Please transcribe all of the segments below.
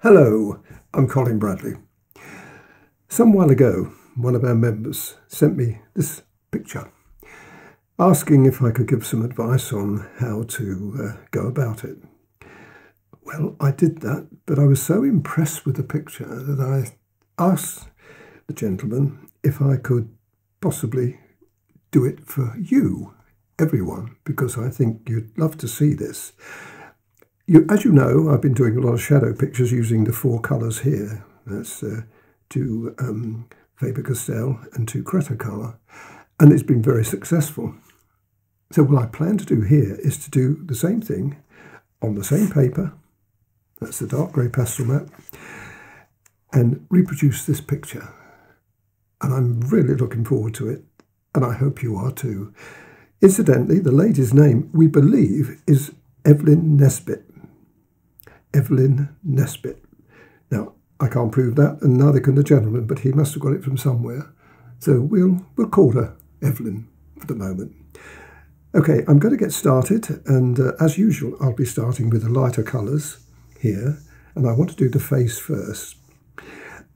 Hello, I'm Colin Bradley. Some while ago, one of our members sent me this picture, asking if I could give some advice on how to go about it. Well, I did that, but I was so impressed with the picture that I asked the gentleman if I could possibly do it for you, everyone, because I think you'd love to see this. As you know, I've been doing a lot of shadow pictures using the four colours here. That's two Faber-Castell and two Cretacolor, and it's been very successful. So what I plan to do here is to do the same thing on the same paper, that's the Dark Grey Pastelmat, and reproduce this picture. And I'm really looking forward to it, and I hope you are too. Incidentally, the lady's name, we believe, is Evelyn Nesbit. Evelyn Nesbit. Now, I can't prove that, and neither can the gentleman, but he must have got it from somewhere. So we'll call her Evelyn for the moment. Okay, I'm going to get started, and as usual, I'll be starting with the lighter colours here, and I want to do the face first.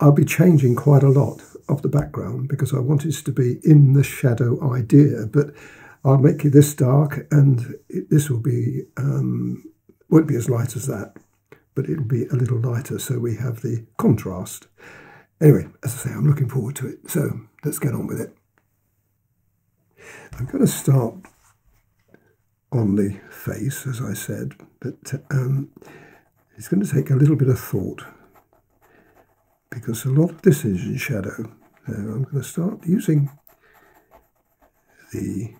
I'll be changing quite a lot of the background because I want it to be in the shadow idea, but I'll make it this dark, and this will be won't be as light as that, but it'll be a little lighter, so we have the contrast. Anyway, as I say, I'm looking forward to it, so let's get on with it. I'm going to start on the face, as I said, but it's going to take a little bit of thought because a lot of this is in shadow. So I'm going to start using the...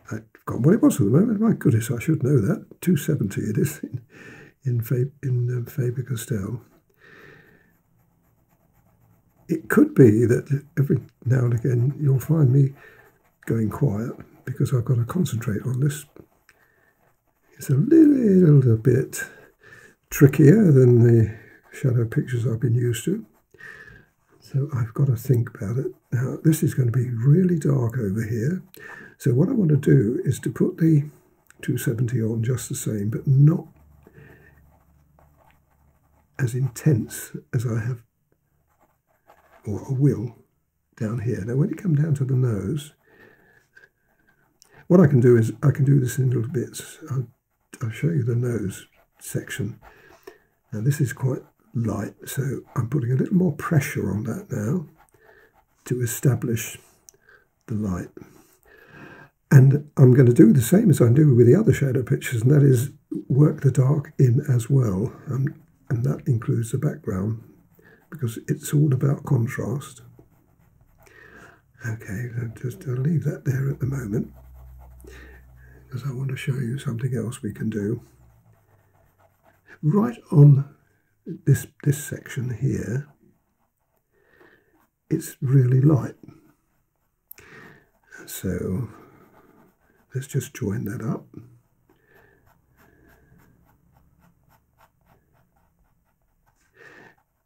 I've got what it was at the moment. My goodness, I should know that. 270 it is in Faber-Castell. It could be that every now and again you'll find me going quiet because I've got to concentrate on this. It's a little bit trickier than the shadow pictures I've been used to. So I've got to think about it. Now, this is going to be really dark over here. So what I want to do is to put the 270 on just the same, but not as intense as I have, or will, down here. Now, when you come down to the nose, what I can do is I can do this in little bits. I'll show you the nose section. Now, this is quite light, so I'm putting a little more pressure on that now to establish the light. And I'm going to do the same as I do with the other shadow pictures, and that is work the dark in as well. And that includes the background, because it's all about contrast. Okay, I'll leave that there at the moment, because I want to show you something else we can do. Right on this section here, it's really light. So let's just join that up.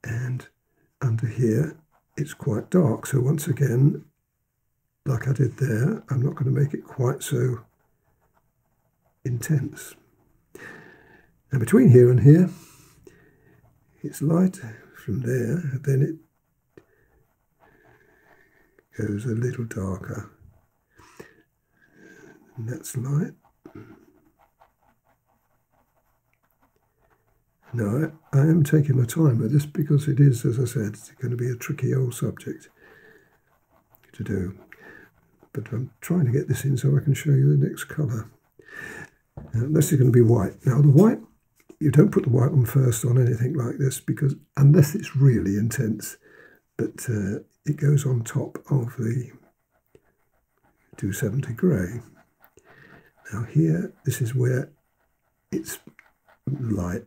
And under here, it's quite dark. So once again, like I did there, I'm not going to make it quite so intense. And between here and here, it's light from there, then it goes a little darker. And that's light. Now, I am taking my time with this because it is, as I said, it's going to be a tricky old subject to do. But I'm trying to get this in so I can show you the next colour. Now, this is going to be white. Now, the white, you don't put the white on first on anything like this, because unless it's really intense, but it goes on top of the 270 grey. Now here, this is where it's light.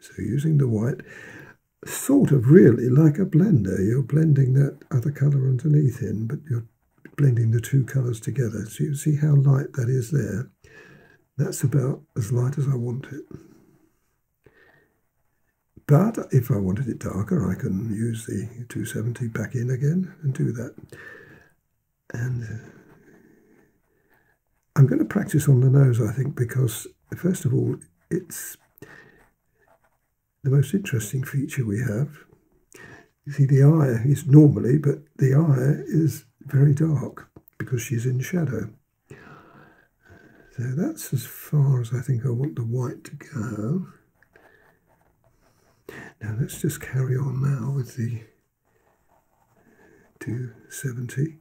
So using the white, sort of really like a blender, you're blending that other colour underneath in, but you're blending the two colours together. So you see how light that is there. That's about as light as I want it. But if I wanted it darker, I can use the 270 back in again and do that. And I'm going to practice on the nose, I think, because first of all, it's the most interesting feature we have. You see, the eye is normally, but the eye is very dark because she's in shadow. So that's as far as I think I want the white to go. Now let's just carry on now with the 270.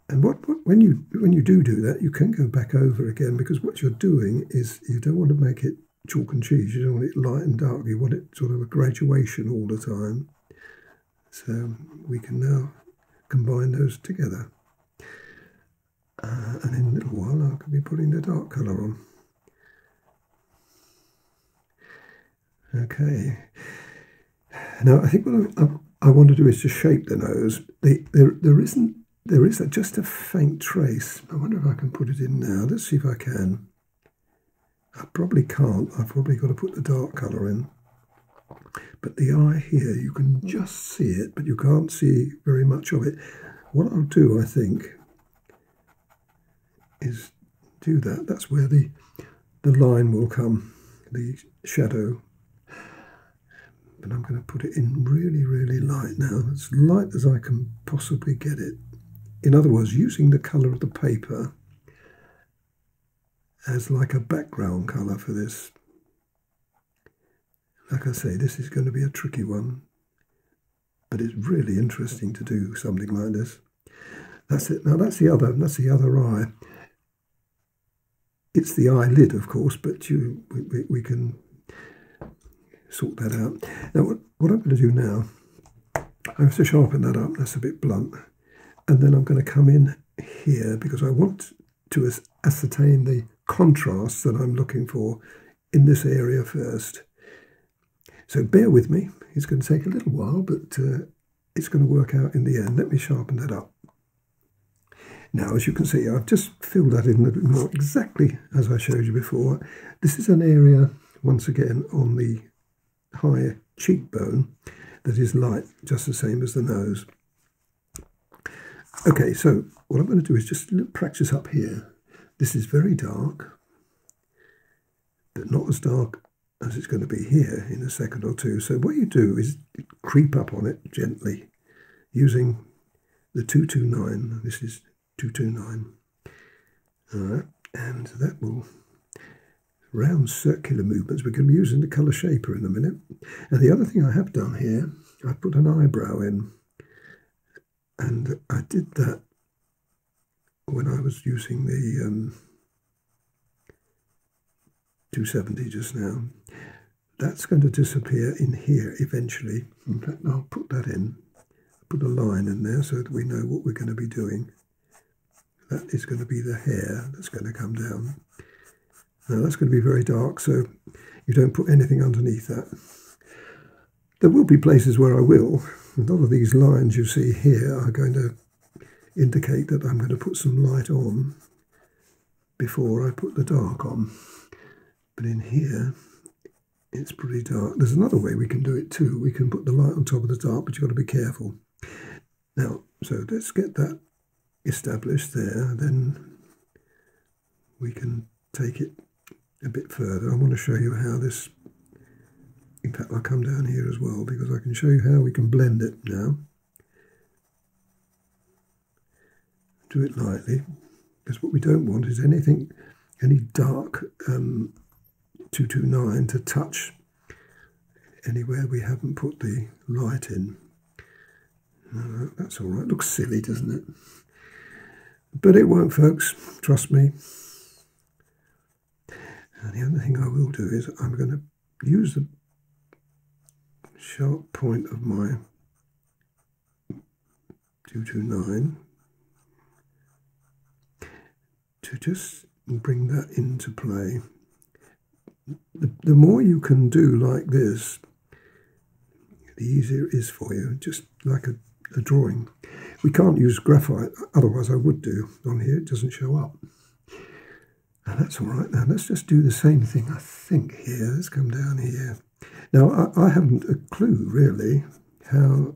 And when you do that, you can go back over again, because what you're doing is you don't want to make it chalk and cheese. You don't want it light and dark. You want it sort of a graduation all the time. So we can now combine those together. And in a little while, I could be putting the dark colour on. Okay. Now, I think what I want to do is to shape the nose. There is just a faint trace. I wonder if I can put it in now. Let's see if I can. I probably can't. I've probably got to put the dark colour in. But the eye here, you can just see it, but you can't see very much of it. What I'll do, I think, is do that. That's where the line will come, the shadow. But I'm going to put it in really, really light now, as light as I can possibly get it. In other words, using the colour of the paper as like a background colour for this. Like I say, this is going to be a tricky one, but it's really interesting to do something like this. That's it. Now that's the other eye. It's the eyelid, of course, but we can sort that out. Now what I'm going to do now, I have to sharpen that up. That's a bit blunt. And then I'm going to come in here because I want to ascertain the contrast that I'm looking for in this area first. So bear with me. It's going to take a little while, but it's going to work out in the end. Let me sharpen that up. Now, as you can see, I've just filled that in a bit more exactly as I showed you before. This is an area, once again, on the high cheekbone that is light, just the same as the nose. Okay, so what I'm going to do is just practice up here. This is very dark, but not as dark as it's going to be here in a second or two. So what you do is creep up on it gently using the 229. This is 229. All right, and that will round circular movements. We're going to be using the colour shaper in a minute. And the other thing I have done here, I put an eyebrow in. And I did that when I was using the 270 just now. That's going to disappear in here eventually. In fact, I'll put that in. Put a line in there so that we know what we're going to be doing. That is going to be the hair that's going to come down. Now that's going to be very dark, so you don't put anything underneath that. There will be places where I will. A lot of these lines you see here are going to indicate that I'm going to put some light on before I put the dark on. But in here, it's pretty dark. There's another way we can do it too. We can put the light on top of the dark, but you've got to be careful. Now, so let's get that established there. Then we can take it a bit further. I want to show you how this... In fact, I'll come down here as well because I can show you how we can blend it now. Do it lightly, because what we don't want is any dark 229 to touch anywhere we haven't put the light in. That's all right. Looks silly, doesn't it? But it won't, folks. Trust me. And the other thing I will do is I'm going to use the sharp point of my 229 to just bring that into play. The more you can do like this, the easier it is for you, just like a drawing. We can't use graphite, otherwise I would do. On here it doesn't show up. And that's all right. Now let's just do the same thing, I think, here. Let's come down here. Now, I haven't a clue, really, how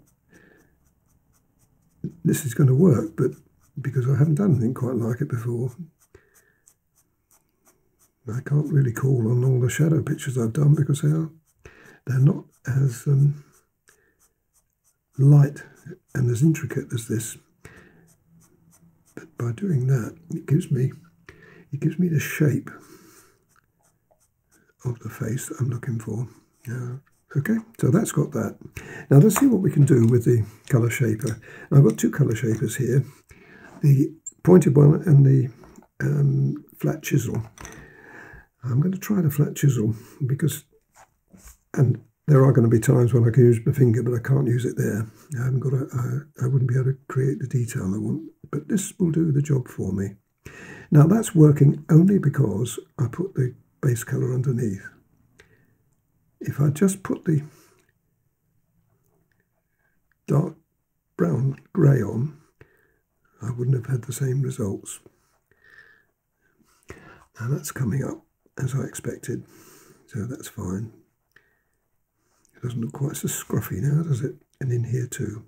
this is going to work, but because I haven't done anything quite like it before. I can't really call on all the shadow pictures I've done because they're not as light and as intricate as this. But by doing that, it gives me the shape of the face that I'm looking for. Okay, so that's got that. Now let's see what we can do with the colour shaper. I've got two colour shapers here, the pointed one and the flat chisel. I'm going to try the flat chisel because, and there are going to be times when I can use my finger, but I can't use it there. I haven't got I wouldn't be able to create the detail I want, but this will do the job for me. Now that's working only because I put the base colour underneath. If I just put the dark brown grey on, I wouldn't have had the same results. Now that's coming up as I expected, so that's fine. It doesn't look quite so scruffy now, does it? And in here too.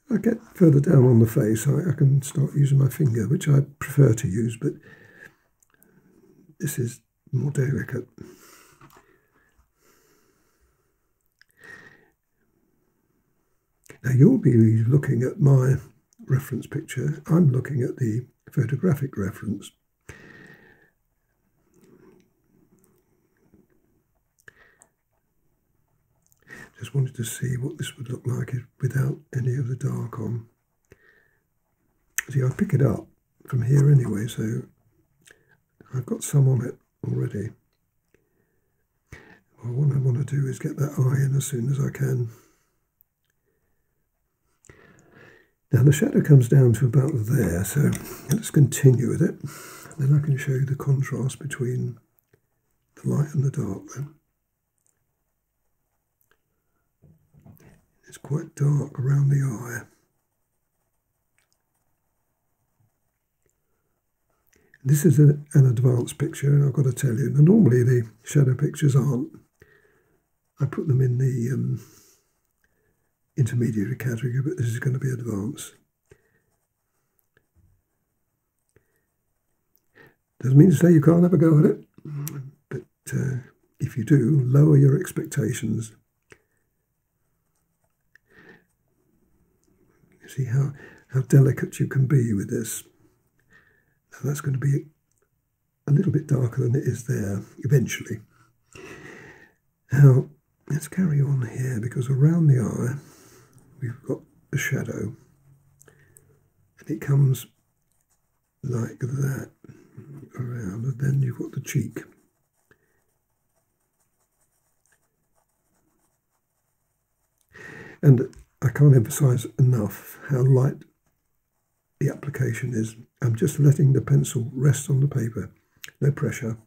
I get further down on the face, I can start using my finger, which I prefer to use, but this is more delicate. Now you'll be looking at my reference picture. I'm looking at the photographic reference. Just wanted to see what this would look like without any of the dark on. See, I pick it up from here anyway, so I've got some on it already. Well, what I want to do is get that eye in as soon as I can. Now the shadow comes down to about there, so let's continue with it. Then I can show you the contrast between the light and the dark then. It's quite dark around the eye. This is an advanced picture, I've got to tell you. Now, normally the shadow pictures aren't. I put them in the intermediate category, but this is going to be advanced. Doesn't mean to say you can't have a go at it, but if you do, lower your expectations. You see how delicate you can be with this. Now that's going to be a little bit darker than it is there eventually. Now let's carry on here, because around the eye we've got the shadow, and it comes like that around, and then you've got the cheek. And I can't emphasize enough how light the application is. I'm just letting the pencil rest on the paper, no pressure.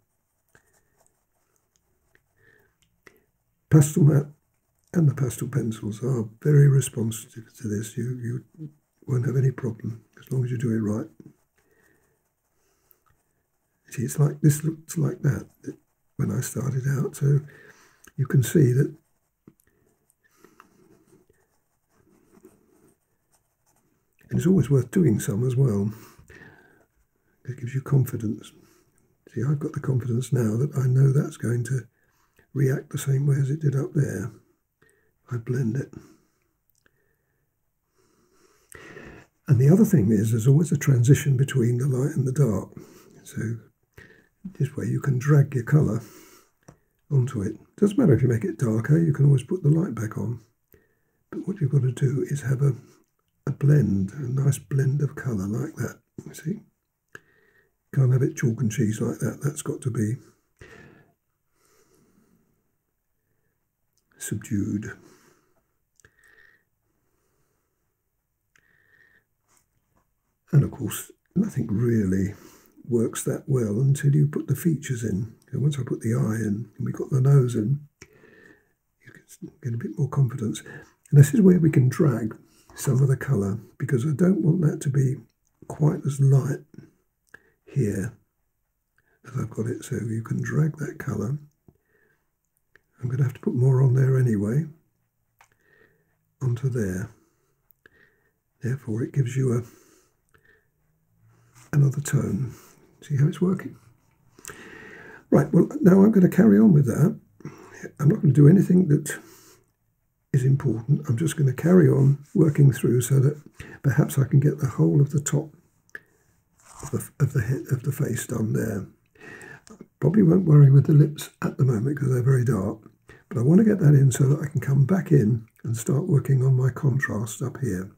Pastelmat and the pastel pencils are very responsive to this. You won't have any problem as long as you do it right. See, it's like this looks like that when I started out, so you can see that and it's always worth doing some as well. It gives you confidence. See, I've got the confidence now that I know that's going to react the same way as it did up there. I blend it. And the other thing is, there's always a transition between the light and the dark. So this way you can drag your colour onto it. Doesn't matter if you make it darker, you can always put the light back on. But what you've got to do is have a blend, a nice blend of colour like that. You see? Can't have it chalk and cheese like that. That's got to be subdued. And of course, nothing really works that well until you put the features in. And once I put the eye in and we got the nose in, you can get a bit more confidence. And this is where we can drag some of the colour, because I don't want that to be quite as light here as I've got it. So you can drag that colour. I'm going to have to put more on there anyway, onto there. Therefore it gives you another tone. see how it's working. Right, well, now I'm going to carry on with that. I'm not going to do anything that is important. I'm just going to carry on working through so that perhaps I can get the whole of the top of the head of the face done there. Probably won't worry with the lips at the moment because they're very dark, but I want to get that in so that I can come back in and start working on my contrast up here.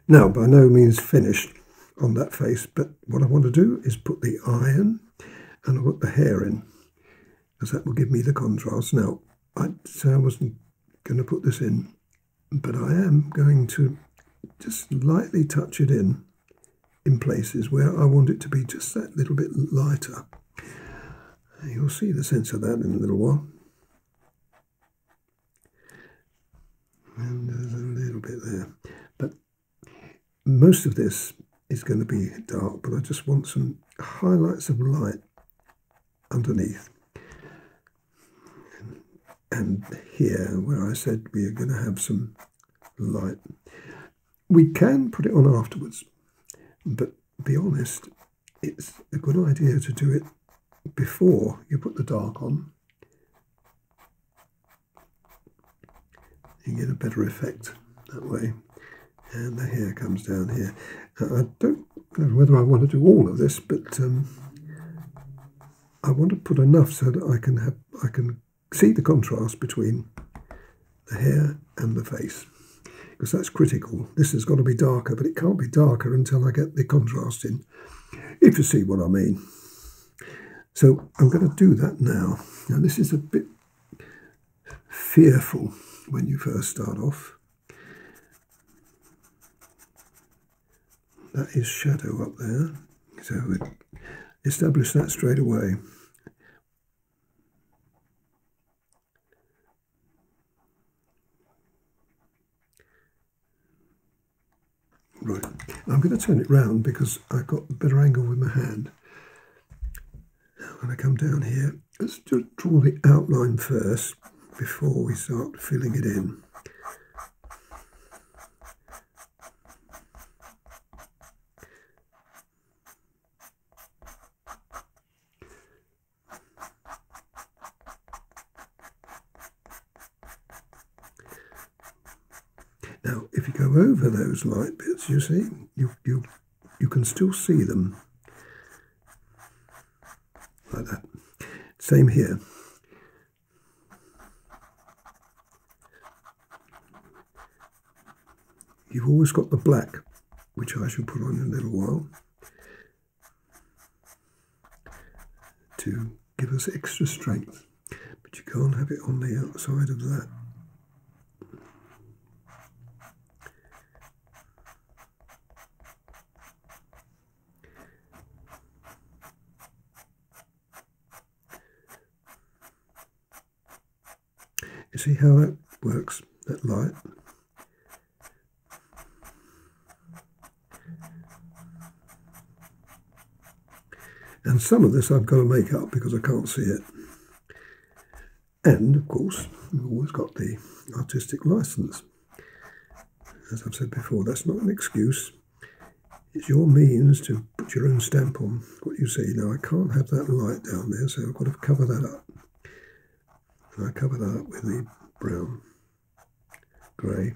Now, by no means finished on that face, but what I want to do is put the eye in and I'll put the hair in, because that will give me the contrast. Now, I'd say I wasn't going to put this in, but I am going to just lightly touch it in places where I want it to be just that little bit lighter. You'll see the sense of that in a little while. And there's a little bit there. But most of this is going to be dark, but I just want some highlights of light underneath. And here, where I said we are going to have some light, we can put it on afterwards, but be honest, it's a good idea to do it before you put the dark on. You get a better effect that way. And the hair comes down here. I don't know whether I want to do all of this, but I want to put enough so that I can see the contrast between the hair and the face, because that's critical. This has got to be darker, but it can't be darker until I get the contrast in, if you see what I mean. So I'm going to do that now. Now this is a bit fearful when you first start off. That is shadow up there, so establish that straight away. Right, I'm going to turn it round because I've got a better angle with my hand. Now when I come down here, let's just draw the outline first before we start filling it in. Now, if you go over those light bits, you see, you can still see them like that. Same here. You've always got the black, which I shall put on in a little while, to give us extra strength, but you can't have it on the outside of that. You see how that works, that light? And some of this I've got to make up because I can't see it. And, of course, you've always got the artistic license. As I've said before, that's not an excuse. It's your means to put your own stamp on what you see. Now, I can't have that light down there, so I've got to cover that up. And I cover that up with the brown, grey.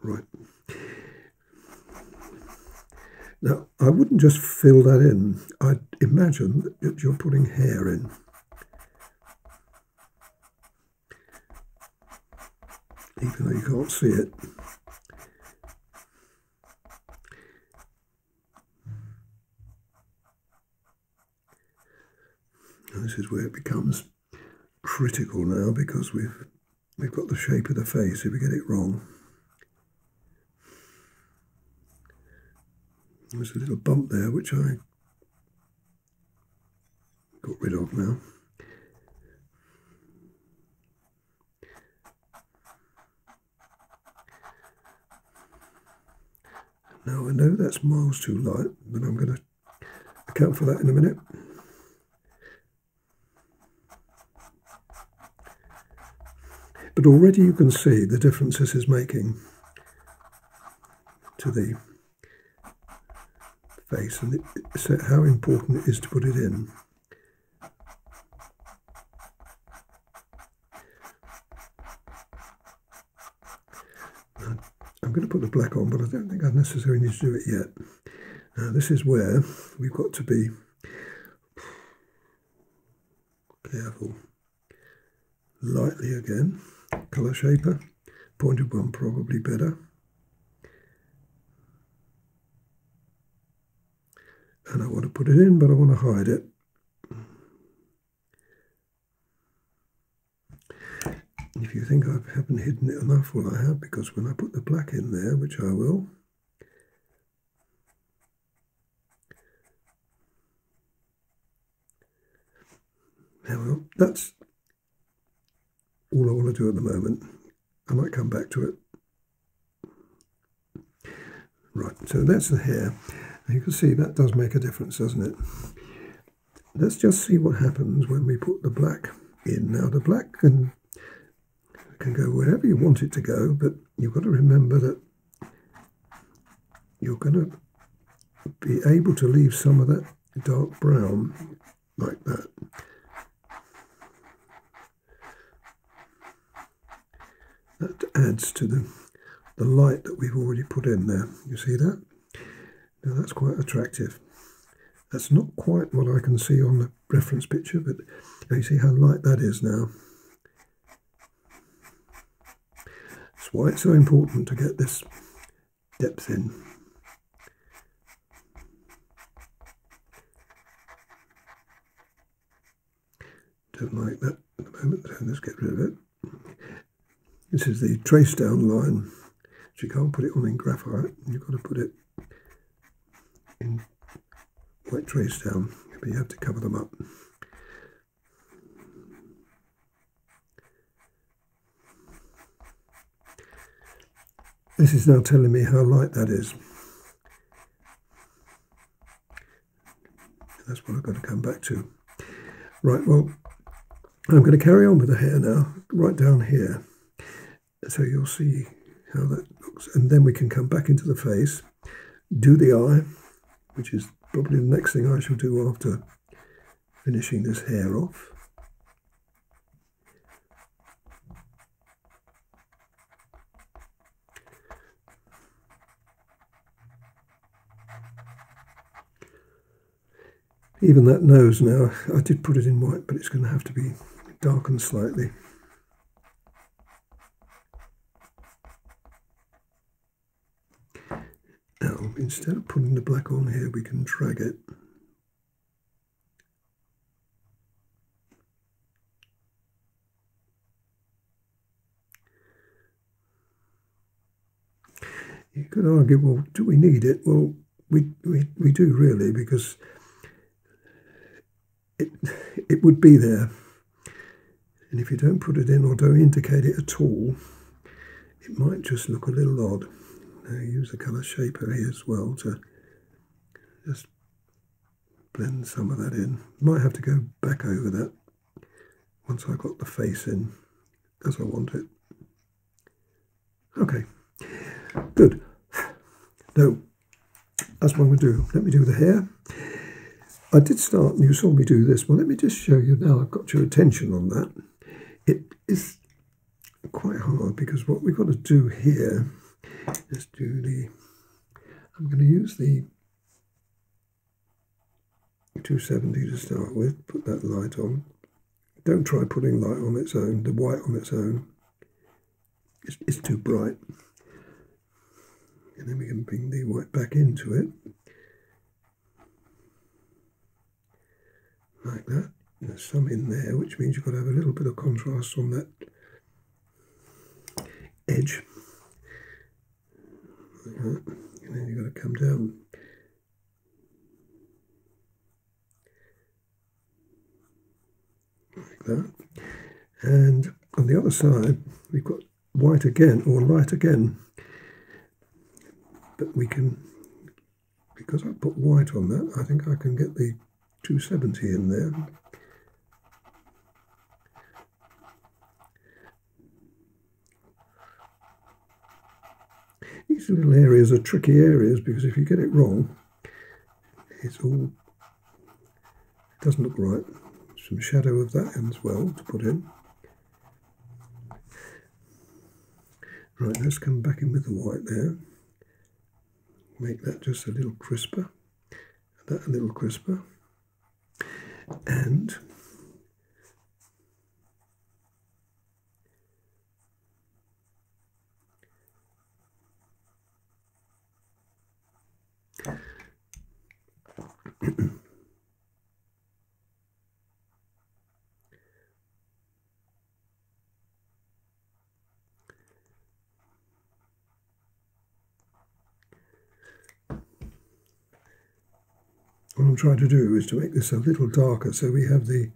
Right. Now, I wouldn't just fill that in. I'd imagine that you're putting hair in. Even though you can't see it. And this is where it becomes critical now, because we've got the shape of the face if we get it wrong. There's a little bump there which I got rid of now. Now I know that's miles too light, but I'm going to account for that in a minute. But already you can see the difference this is making to the face, and how important it is to put it in. I'm going to put the black on, but I don't think I necessarily need to do it yet. This is where we've got to be careful. Lightly again, colour shaper, pointed one probably better. put it in, but I want to hide it. If you think I haven't hidden it enough, well, I have, because when I put the black in there, which I will, well, that's all I want to do at the moment. I might come back to it. Right, so that's the hair. You can see that does make a difference, doesn't it? Let's just see what happens when we put the black in. Now, the black can go wherever you want it to go, but you've got to remember that you're going to be able to leave some of that dark brown like that. That adds to the light that we've already put in there. You see that? Now that's quite attractive. That's not quite what I can see on the reference picture, but you see how light that is now. That's why it's so important to get this depth in. Don't like that at the moment, so let's get rid of it. This is the trace down line. So you can't put it on in graphite, you've got to put it in white trace down, but you have to cover them up. This is now telling me how light that is. That's what I've got to come back to. Right, well, I'm going to carry on with the hair now, right down here. So you'll see how that looks. And then we can come back into the face, do the eye, which is probably the next thing I shall do after finishing this hair off. Even that nose now, I did put it in white, but it's going to have to be darkened slightly. Now, instead of putting the black on here, we can drag it. You could argue, well, do we need it? Well, we do really, because it would be there. And if you don't put it in or don't indicate it at all, it might just look a little odd. Now use the colour shaper here as well to just blend some of that in. Might have to go back over that once I got the face in as I want it. Okay, good. Now, that's what I'm going to do. Let me do the hair. I did start, and you saw me do this. Well, let me just show you now. I've got your attention on that. It is quite hard because what we've got to do here is do the, I'm going to use the 270 to start with, put that light on. Don't try putting light on its own, the white on its own. It's too bright. And then we can bring the white back into it. Like that. There's some in there, which means you've got to have a little bit of contrast on that edge. Like that. And then you've got to come down. Like that. And on the other side, we've got white again, or light again. But we can, because I put white on that, I think I can get the 270 in there. These little areas are tricky areas because if you get it wrong, it doesn't look right. Some shadow of that as well to put in. Right, let's come back in with the white there. Make that just a little crisper, that a little crisper, and what I'm trying to do is to make this a little darker so we have the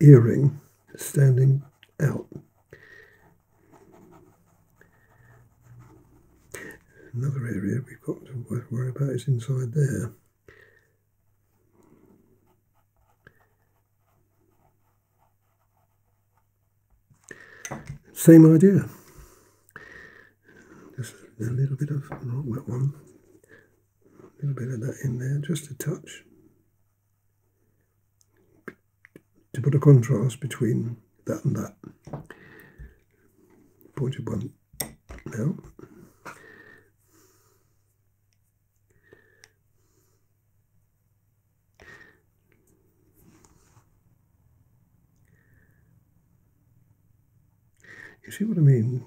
earring standing out. Another area we've got to worry about is inside there. Same idea. Just a little bit of, not that one, a little bit of that in there, just a touch. To put a contrast between that and that. Pointed one now. You see what I mean?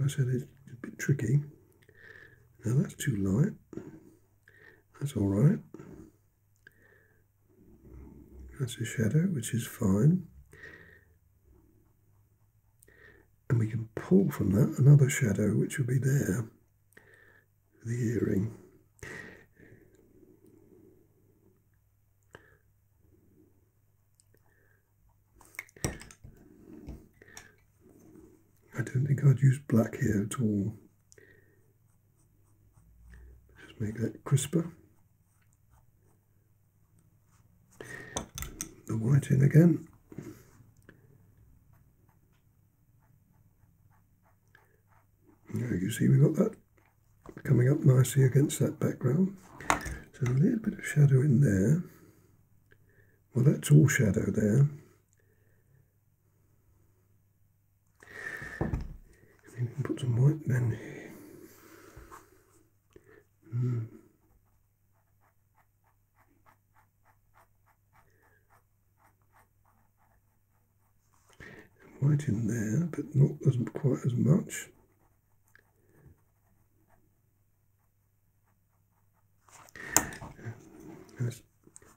I said it's a bit tricky. Now that's too light. That's all right. That's a shadow, which is fine. And we can pull from that another shadow, which will be there, the earring. I don't think I'd use black here at all. Just make that crisper. The white in again. Now you see we've got that coming up nicely against that background. So a little bit of shadow in there. Well, that's all shadow there. We can put some white then. White in there, but not quite as much.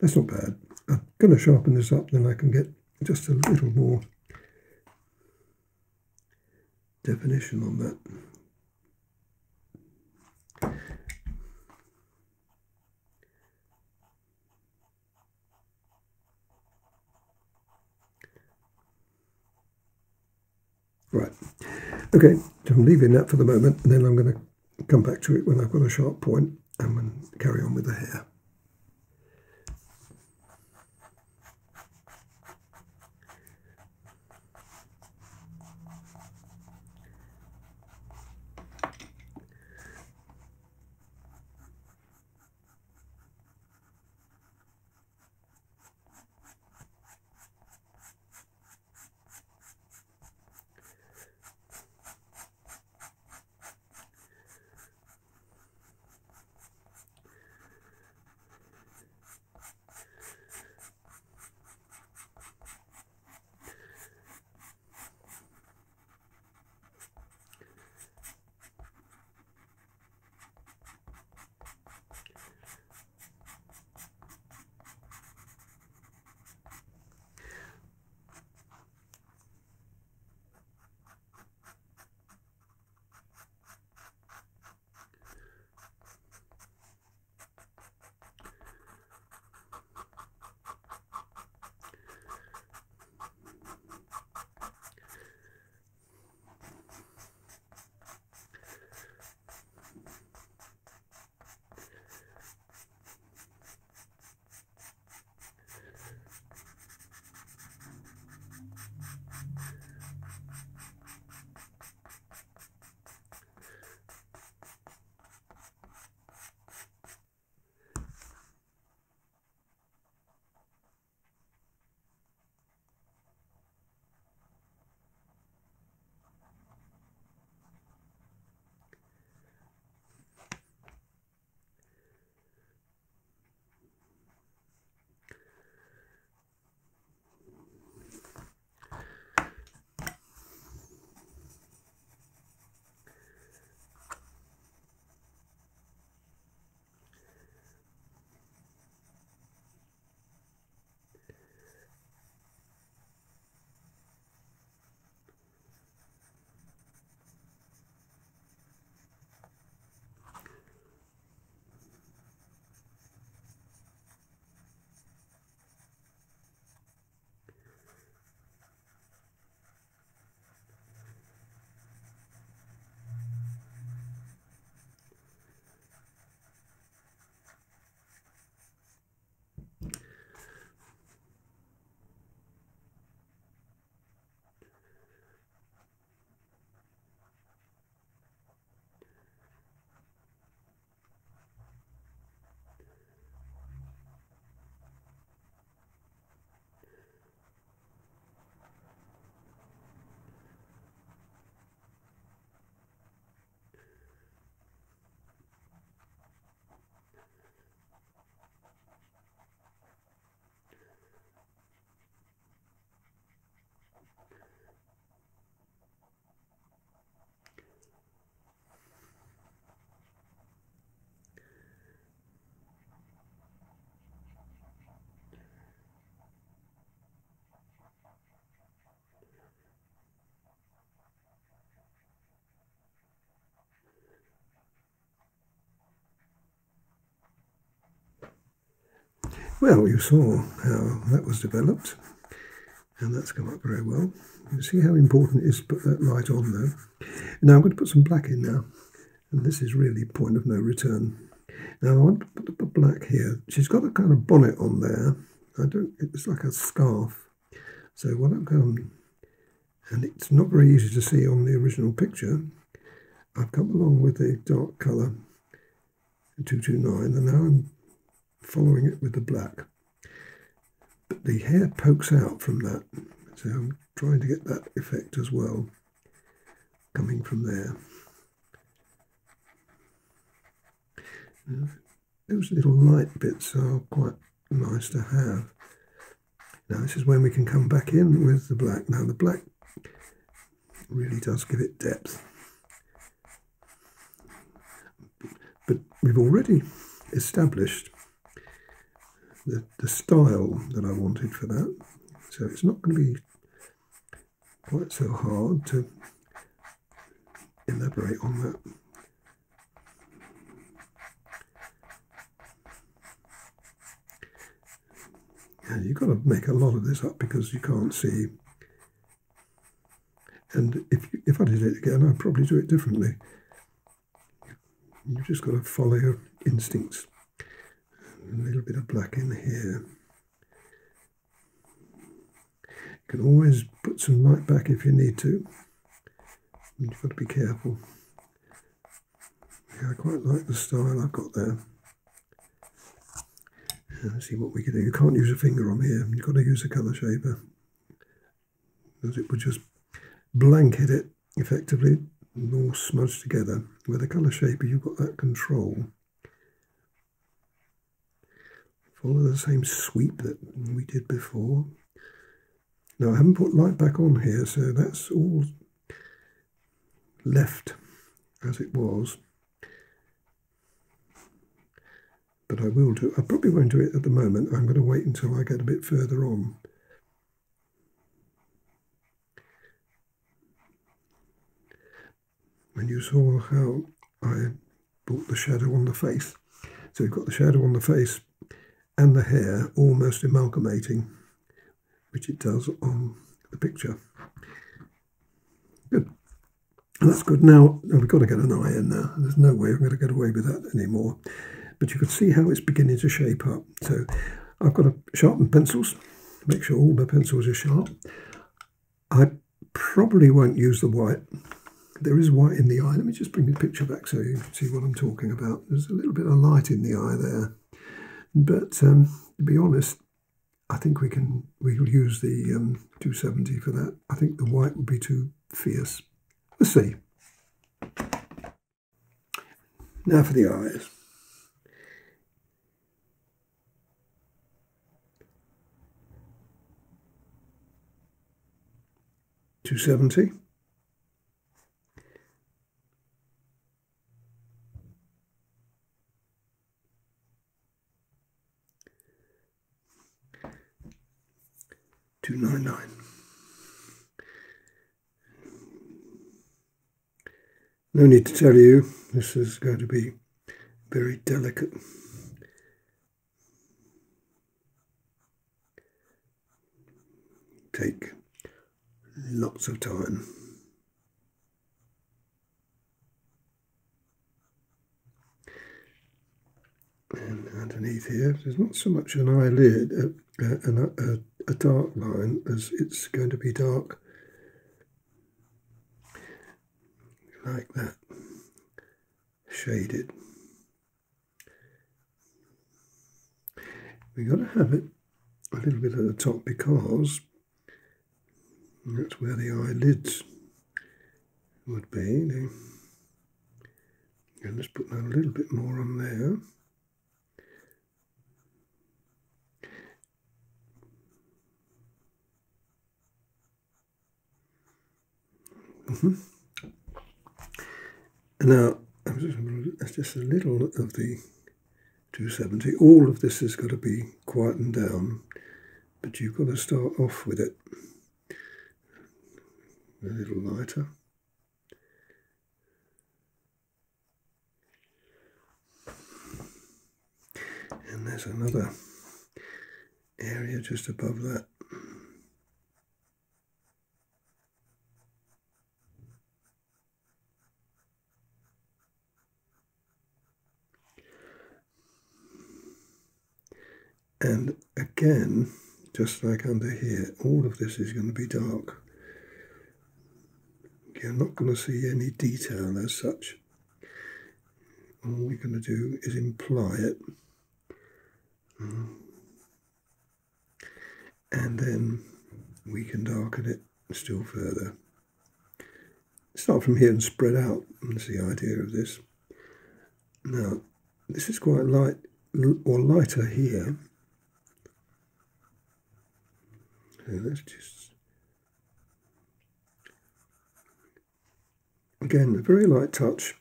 That's not bad. I'm going to sharpen this up, then I can get just a little more definition on that. Right, okay, so I'm leaving that for the moment, and then I'm going to come back to it when I've got a sharp point and carry on with the hair. Well, you saw how that was developed, and that's come up very well. You see how important it is to put that light on there. Now I'm going to put some black in now, and this is really point of no return. Now I want to put the black here. She's got a kind of bonnet on there. It's like a scarf. So what I've done, and it's not very easy to see on the original picture, I've come along with the dark colour 229, and now I'm following it with the black. But the hair pokes out from that, so I'm trying to get that effect as well, coming from there. Those little light bits are quite nice to have. Now this is when we can come back in with the black. Now the black really does give it depth. But we've already established the style that I wanted for that. So it's not going to be quite so hard to elaborate on that. And you've got to make a lot of this up because you can't see. And if I did it again, I'd probably do it differently. You've just got to follow your instincts. A little bit of black in here. You can always put some light back if you need to. You've got to be careful. Yeah, I quite like the style I've got there. Let's see what we can do. You can't use a finger on here. You've got to use a colour shaper, because it would just blanket it effectively, and all smudged together. With a colour shaper, you've got that control. Follow the same sweep that we did before. Now I haven't put light back on here, so that's all left as it was. But I will do. I probably won't do it at the moment. I'm going to wait until I get a bit further on. And you saw how I brought the shadow on the face. So you've got the shadow on the face and the hair almost amalgamating, which it does on the picture. Good. And that's good. Now we've got to get an eye in now. There's no way I'm going to get away with that anymore. But you can see how it's beginning to shape up. So I've got to sharpen pencils, make sure all the pencils are sharp. I probably won't use the white. There is white in the eye. Let me just bring the picture back so you can see what I'm talking about. There's a little bit of light in the eye there. But to be honest, I think we will use the 270 for that. I think the white would be too fierce. Let's see. Now for the eyes. $270. $299. No need to tell you, this is going to be very delicate. Take lots of time. And underneath here, there's not so much an eyelid, a dark line, as it's going to be dark like that, shaded. We've got to have it a little bit at the top because that's where the eyelids would be. And let's put a little bit more on there. Now, that's just a little of the 270. All of this has got to be quietened down, but you've got to start off with it a little lighter. And there's another area just above that. And again, just like under here, all of this is going to be dark. You're not going to see any detail as such. All we're going to do is imply it. And then we can darken it still further. Start from here and spread out. That's the idea of this. Now, this is quite light, or lighter here. So let's just... Again, a very light touch.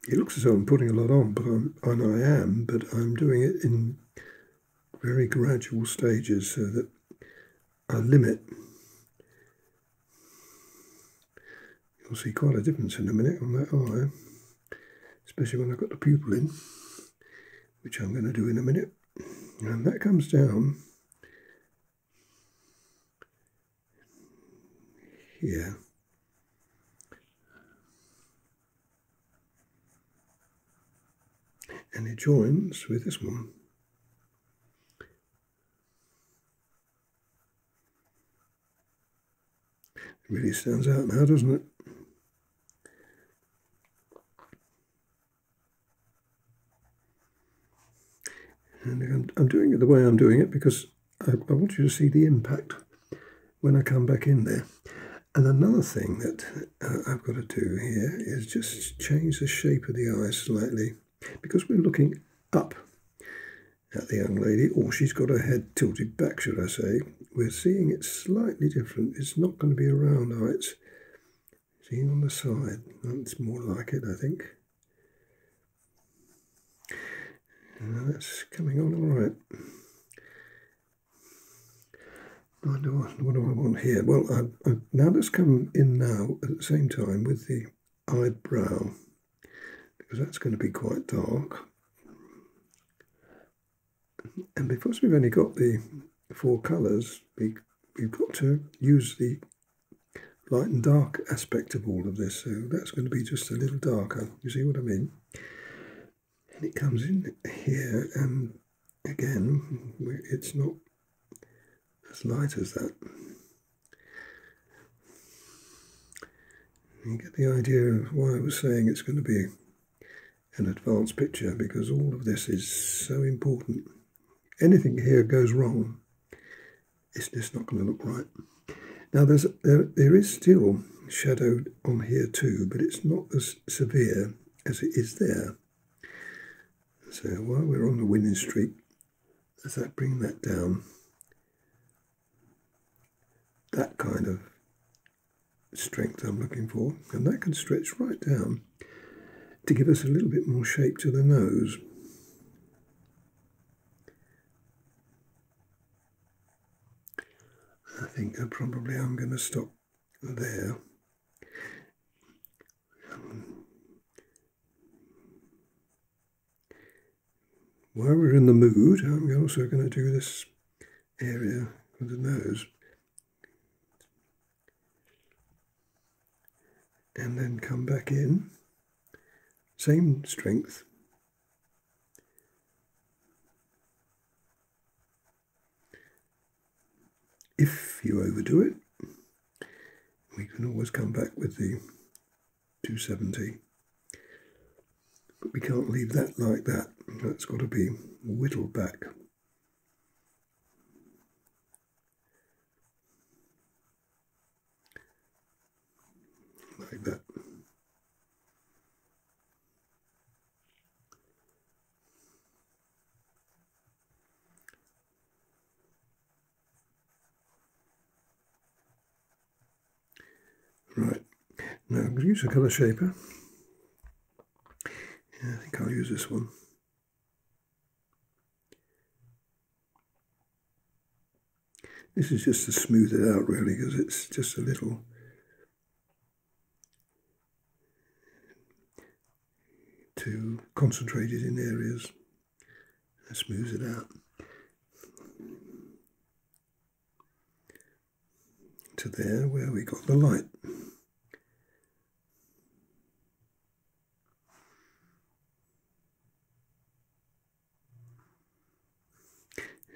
It looks as though I'm putting a lot on, but I'm doing it in very gradual stages so that I limit. You'll see quite a difference in a minute on that eye, especially when I've got the pupil in, which I'm going to do in a minute. And that comes down here. And it joins with this one. It really stands out now, doesn't it? And I'm doing it the way I'm doing it because I want you to see the impact when I come back in there. And another thing that I've got to do here is just change the shape of the eye slightly. Because we're looking up at the young lady, or she's got her head tilted back, should I say, we're seeing it slightly different. It's not going to be a round eye, it's seen on the side. It's more like it, I think. And that's coming on all right. What do I want here? Well, now let's come in now at the same time with the eyebrow, because that's going to be quite dark. And because we've only got the 4 colours, we've got to use the light and dark aspect of all of this. So that's going to be just a little darker. You see what I mean? And it comes in here, and again, it's not as light as that. You get the idea of why I was saying it's going to be an advanced picture, because all of this is so important. Anything here goes wrong, it's just not going to look right. Now there is still shadow on here too, but it's not as severe as it is there. So while we're on the winning streak, does that bring that down? That kind of strength I'm looking for, and that can stretch right down to give us a little bit more shape to the nose. I think I'm going to stop there. While we're in the mood, I'm also going to do this area with the nose. And then come back in, same strength. If you overdo it, we can always come back with the 270. But we can't leave that like that. That's got to be whittled back. Like that. Right, now I'm going to use a colour shaper. Yeah, I think I'll use this one. This is just to smooth it out really, because it's just a little too concentrated in areas. That smooths it out. to there where we got the light.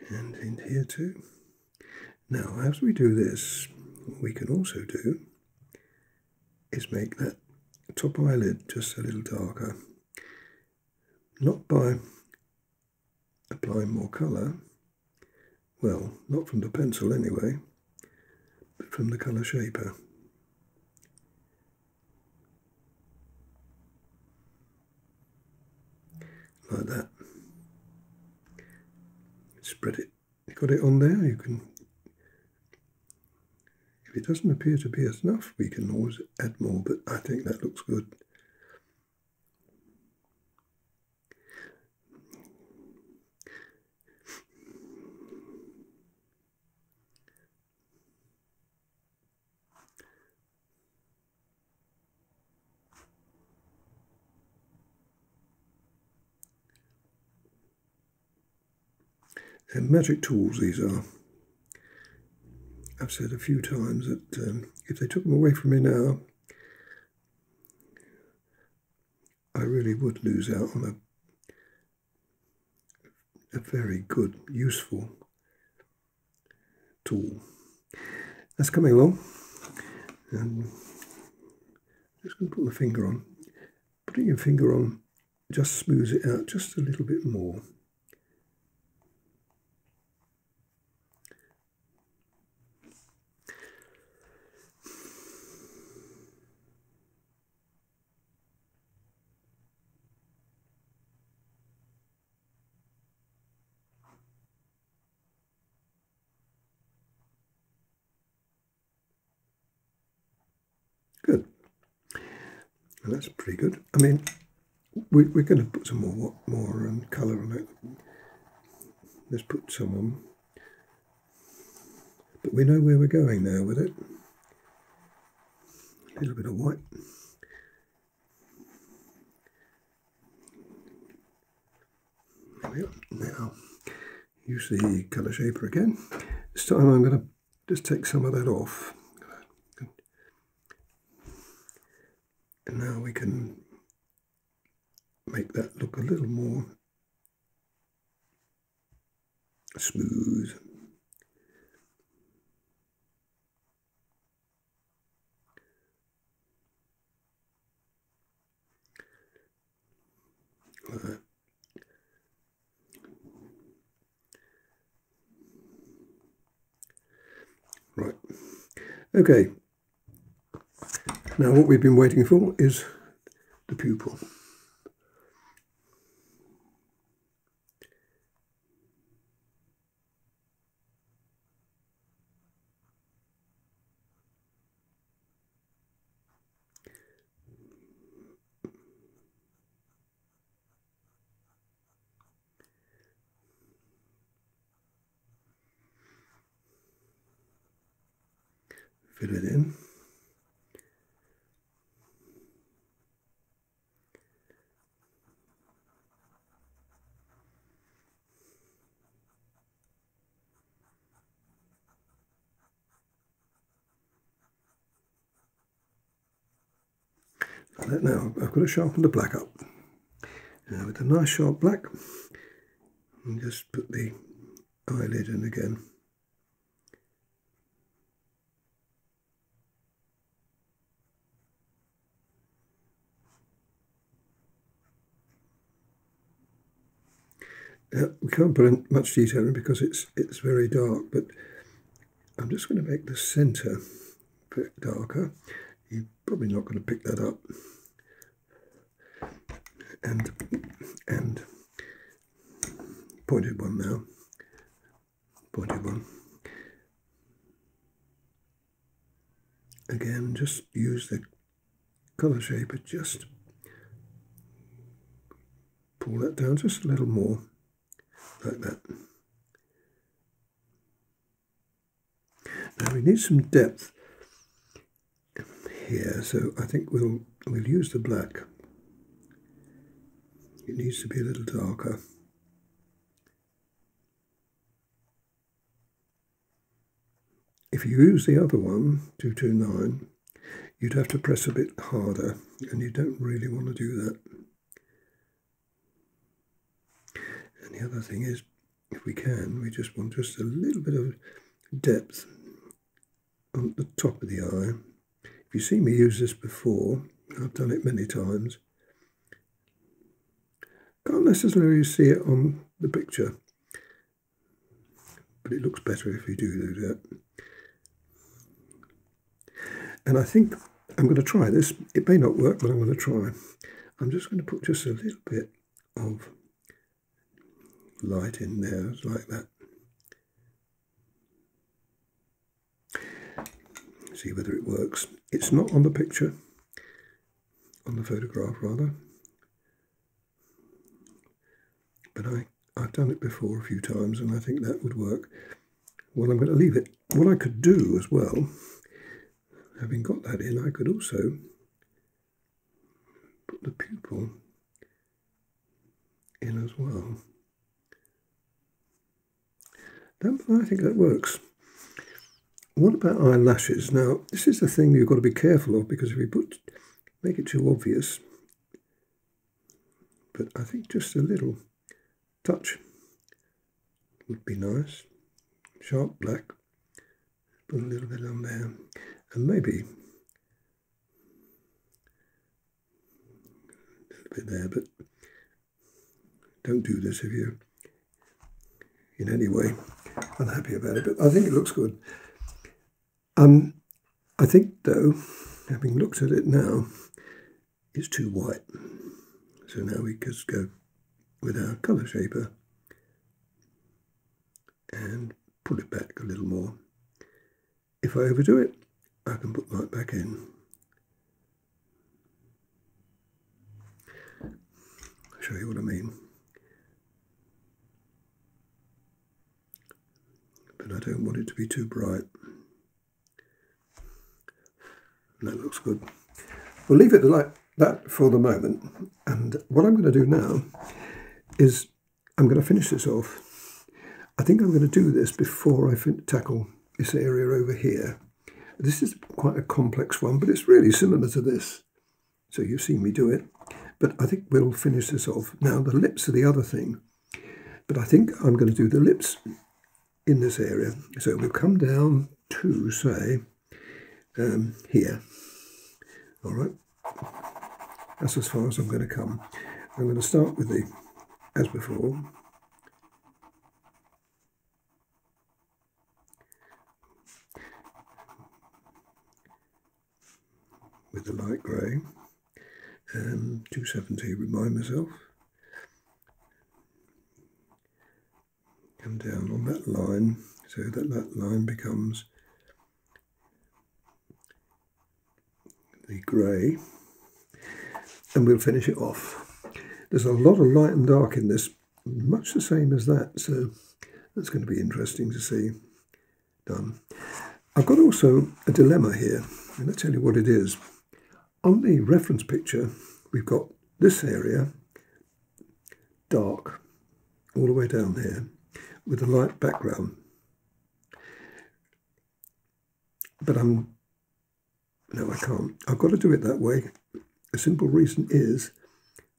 And in here too. Now, as we do this, what we can also do is make that top eyelid just a little darker. Not by applying more colour, well, not from the pencil anyway, but from the colour shaper. Like that. Spread it. You got it on there, you can, if it doesn't appear to be enough, we can always add more, but I think that looks good. And magic tools these are. I've said a few times that if they took them away from me now, I really would lose out on a very good, useful tool. That's coming along. And I'm just going to put my finger on. Putting your finger on just smooths it out just a little bit more. Good. And that's pretty good. I mean, we're going to put some more colour on it. Let's put some on. But we know where we're going now with it. A little bit of white. There we are. Now, use the colour shaper again. This time I'm going to just take some of that off. And now we can make that look a little more smooth. Like that. Right. Okay. Now what we've been waiting for is the pupil. Fill it in. Like that. Now I've got to sharpen the black up. Now with a nice sharp black, and just put the eyelid in again. We can't put in much detail in because it's very dark, but I'm just going to make the centre a bit darker. You're probably not going to pick that up. And pointed one now. Pointed one. Again, just use the colour shaper, just pull that down just a little more. Like that. Now we need some depth here, so I think we'll use the black. It needs to be a little darker. if you use the other one, 229, you'd have to press a bit harder, and you don't really want to do that. And the other thing is, if we can, we just want just a little bit of depth on the top of the eye. If you've seen me use this before, I've done it many times. Can't necessarily see it on the picture, but it looks better if you do that. And I think I'm going to try this. It may not work, but I'm going to try. I'm just going to put just a little bit of light in there, like that. See whether it works. It's not on the picture, on the photograph rather, but I've done it before a few times, and I think that would work. Well, I'm going to leave it. What I could do as well, having got that in, I could also put the pupil in as well. I think that works. What about eyelashes? Now, this is the thing you've got to be careful of, because if you make it too obvious, but I think just a little touch would be nice. Sharp black, put a little bit on there, and maybe a little bit there, but don't do this if you're in any way unhappy about it, but I think it looks good. I think, though, having looked at it now, it's too white. So now we just go with our colour shaper and pull it back a little more. If I overdo it, I can put light back in. I'll show you what I mean. But I don't want it to be too bright. That looks good. We'll leave it like that for the moment. And what I'm going to do now is I'm going to finish this off. I think I'm going to do this before I tackle this area over here. This is quite a complex one, but it's really similar to this. So you've seen me do it. But I think we'll finish this off. Now, the lips are the other thing. But I think I'm going to do the lips in this area. So we'll come down to, say, here. All right. That's as far as I'm going to come. I'm going to start with the, as before, with the light grey, and 270, remind myself. Come down on that line, so that that line becomes the grey, and we'll finish it off. There's a lot of light and dark in this, much the same as that, so that's going to be interesting to see done. I've got also a dilemma here, and I'll tell you what it is. On the reference picture, we've got this area dark all the way down here with a light background. But no, I can't. I've got to do it that way. The simple reason is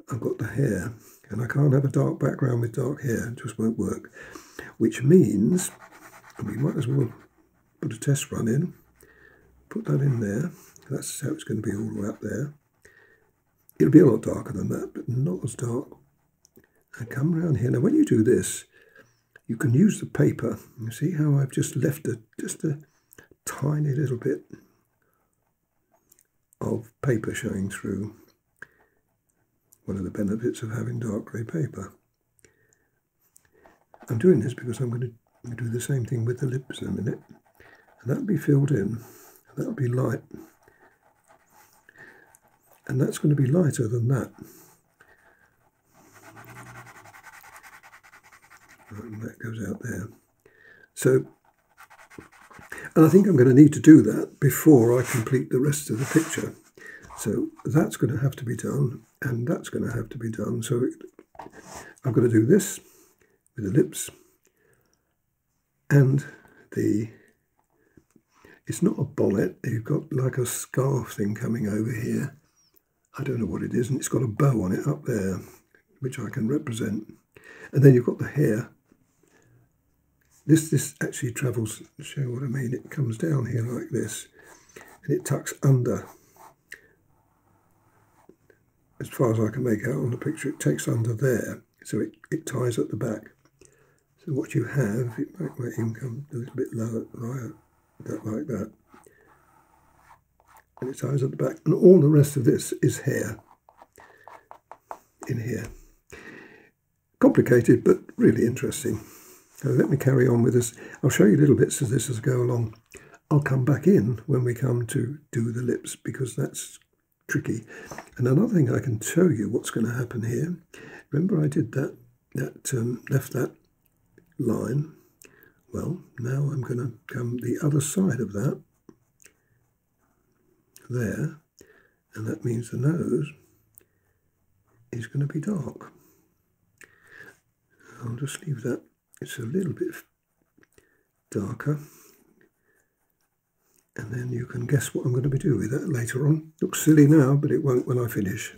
I've got the hair, and I can't have a dark background with dark hair. It just won't work. Which means we might as well put a test run in, put that in there. That's how it's going to be all the way up there. It'll be a lot darker than that, but not as dark. And come around here. Now, when you do this, you can use the paper. You see how I've just left just a tiny little bit of paper showing through. One of the benefits of having dark grey paper. I'm doing this because I'm going to do the same thing with the lips in a minute. And that'll be filled in. That'll be light. And that's going to be lighter than that. And that goes out there. So, and I think I'm going to need to do that before I complete the rest of the picture. So that's going to have to be done, and that's going to have to be done. So I've got to do this with the lips and the It's not a bonnet. You've got like a scarf thing coming over here. I don't know what it is, and it's got a bow on it up there, which I can represent. And then you've got the hair. This actually travels, to show what I mean. It comes down here like this, and it tucks under. As far as I can make out on the picture, it takes under there, so it ties at the back. So what you have, it might even come a little bit lower, like that. And it ties at the back. And all the rest of this is hair in here. Complicated, but really interesting. So let me carry on with this. I'll show you little bits of this as I go along. I'll come back in when we come to do the lips, because that's tricky. And another thing, I can show you what's going to happen here. Remember I did that left that line. Well, now I'm going to come the other side of that, there, and that means the nose is going to be dark. I'll just leave that. It's a little bit darker, and then you can guess what I'm going to be doing with that later on. Looks silly now, but it won't when I finish.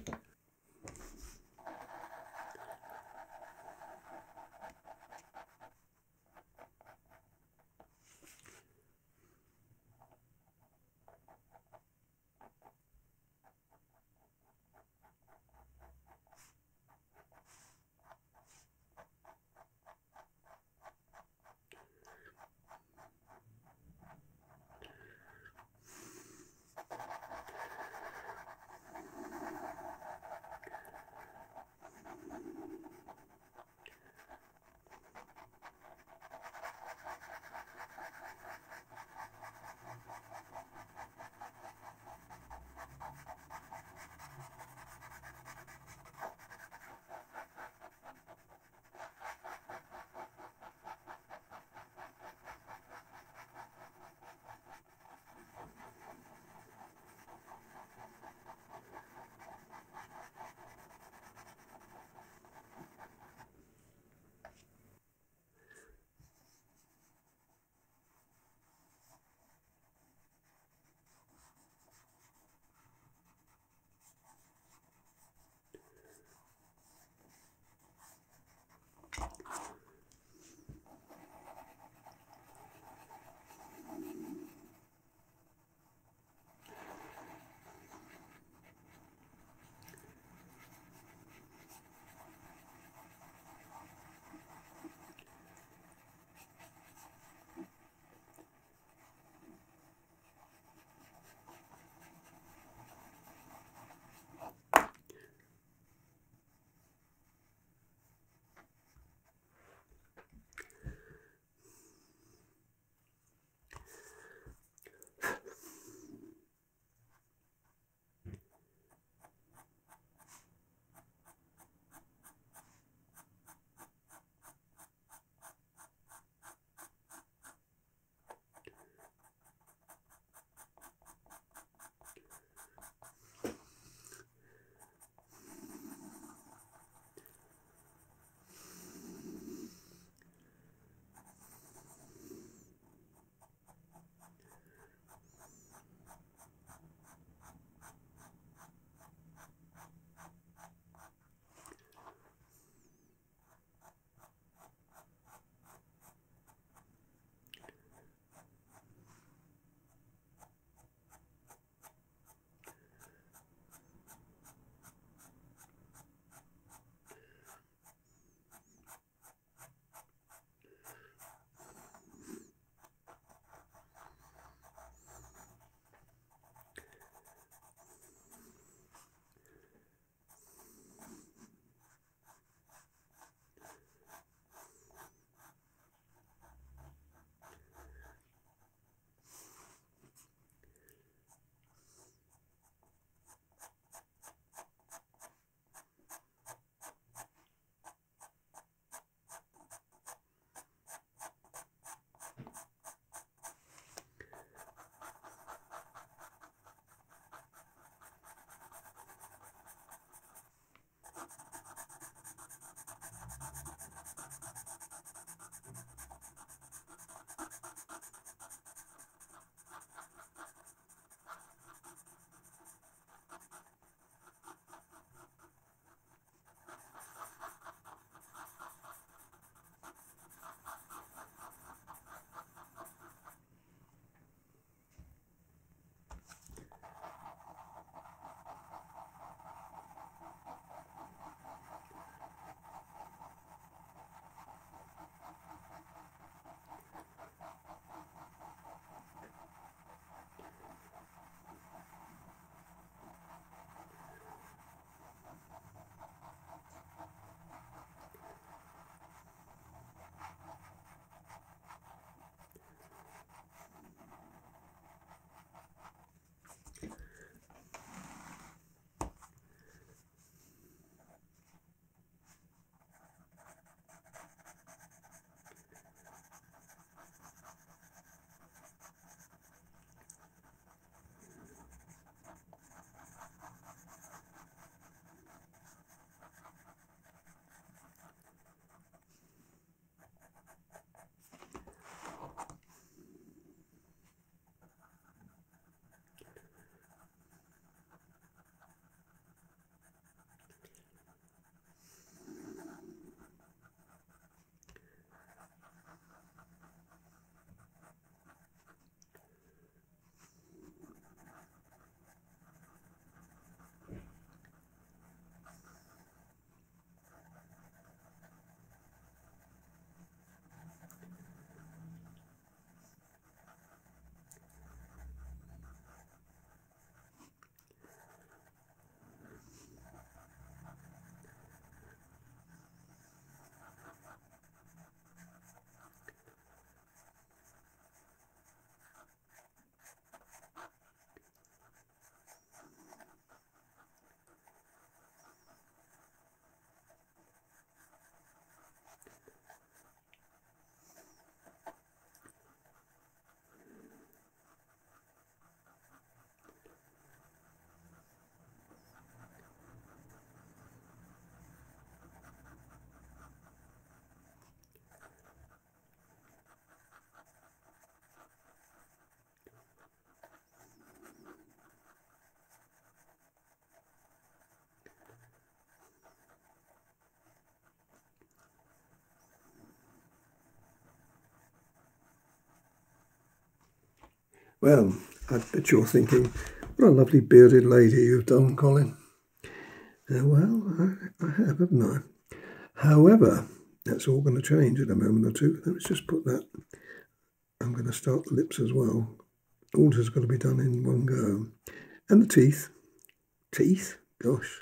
Well, I bet you're thinking, what a lovely bearded lady you've done, Colin. Well, I have, haven't I? However, that's all going to change in a moment or two. Let's just put that. I'm going to start the lips as well. All this has got to be done in one go. And the teeth. Teeth? Gosh.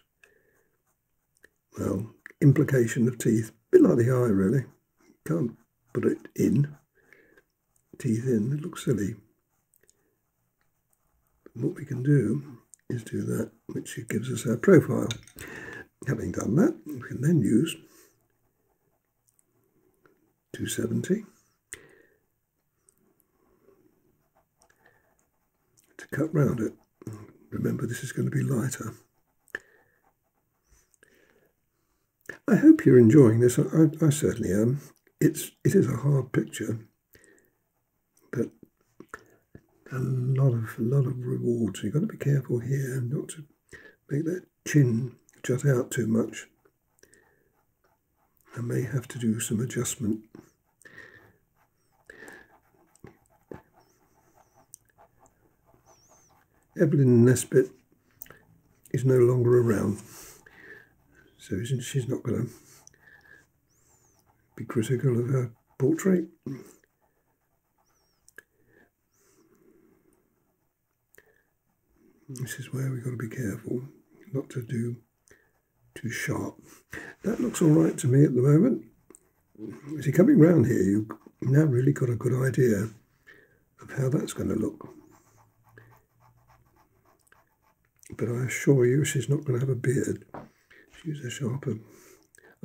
Well, implication of teeth. A bit like the eye, really. Can't put it in. Teeth in. It looks silly. But what we can do is do that, which gives us our profile. Having done that, we can then use 270 to cut round it. Remember, this is going to be lighter. I hope you're enjoying this. I certainly am. It is a hard picture, but a lot of rewards. You've got to be careful here not to make that chin jut out too much. I may have to do some adjustment. Evelyn Nesbit is no longer around, so she's not going to be critical of her portrait. This is where we've got to be careful not to do too sharp. That looks all right to me at the moment. As you're coming round here, you've now really got a good idea of how that's going to look. But I assure you, she's not going to have a beard. She's a sharper.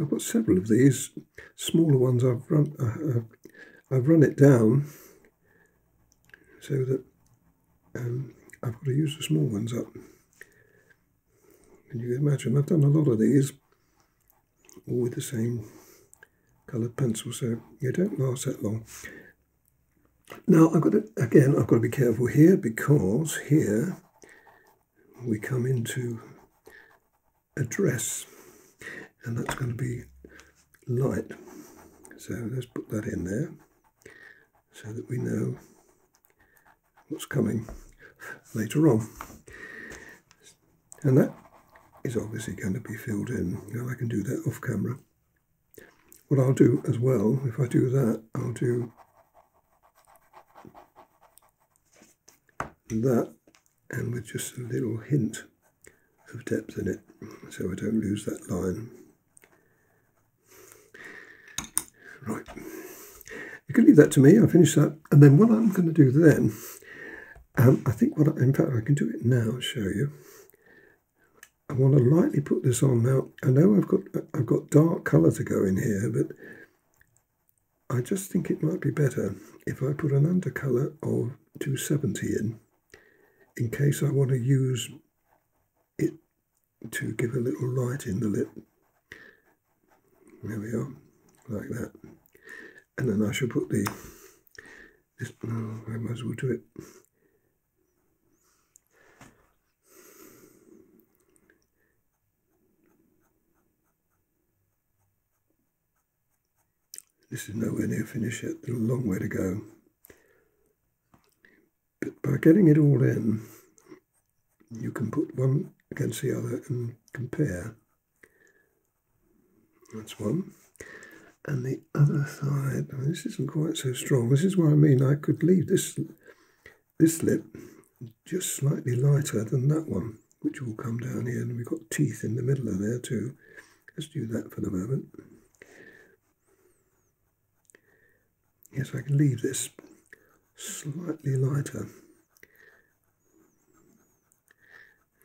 I've got several of these smaller ones. I've run it down so that I've got to use the small ones up. And you can imagine I've done a lot of these, all with the same coloured pencil, so you don't last that long. Now I've got to be careful here, because here we come into a dress, and that's going to be light. So let's put that in there so that we know what's coming later on. And that is obviously going to be filled in. Now I can do that off camera. What I'll do as well, if I do that, I'll do that, and with just a little hint of depth in it, so I don't lose that line. Right, you can leave that to me. I'll finish that, and then what I'm going to do then, I think in fact I can do it now. I'll show you. I want to lightly put this on now. I know I've got dark colour to go in here, but I just think it might be better if I put an undercolour of 270 in case I want to use it to give a little light in the lip. There we are, like that. And then I shall put I might as well do it. This is nowhere near finished yet, there's a long way to go. But by getting it all in, you can put one against the other and compare. That's one. And the other side, this isn't quite so strong. This is what I mean. I could leave this lip just slightly lighter than that one, which will come down here. And we've got teeth in the middle of there too. Let's do that for the moment. Yes, I can leave this slightly lighter,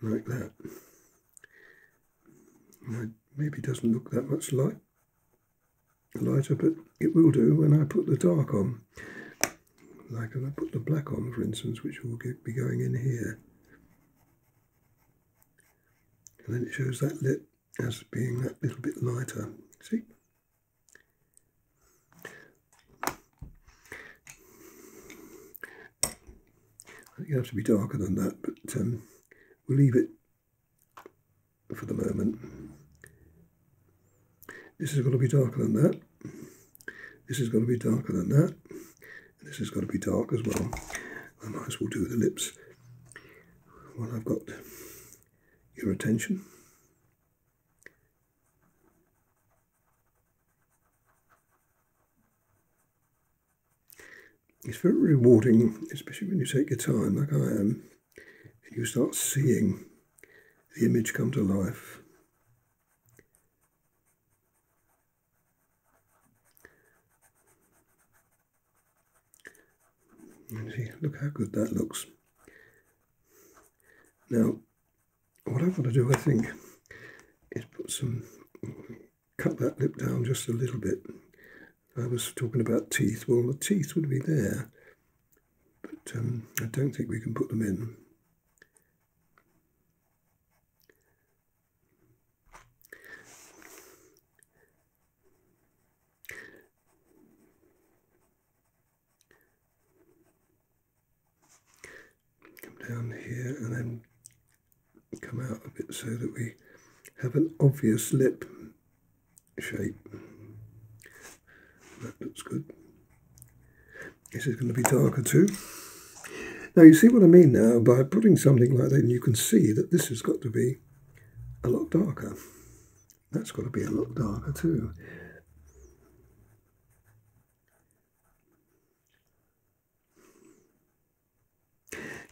like that. Maybe it doesn't look that much lighter, but it will do when I put the dark on. Like when I put the black on, for instance, which will be going in here. And then it shows that lip as being that little bit lighter. See? You have to be darker than that, but we'll leave it for the moment. This has got to be darker than that. This has got to be darker than that. And this has got to be dark as well. I might as well do the lips while I've got your attention. It's very rewarding, especially when you take your time, like I am, and you start seeing the image come to life. And see, look how good that looks. Now, what I want to do, I think, is cut that lip down just a little bit. I was talking about teeth. Well, the teeth would be there, but I don't think we can put them in. Come down here and then come out a bit so that we have an obvious lip shape. That looks good. This is going to be darker too. Now you see what I mean now, by putting something like that, and you can see that this has got to be a lot darker. That's got to be a lot darker too.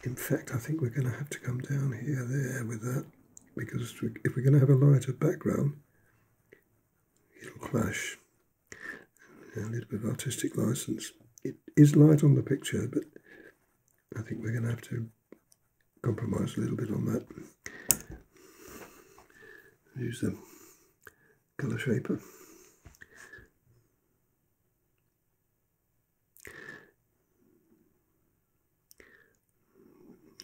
In fact, I think we're going to have to come down here, there with that, because if we're going to have a lighter background, it'll clash. A little bit of artistic license. It is light on the picture, but I think we're going to have to compromise a little bit on that. Use the colour shaper.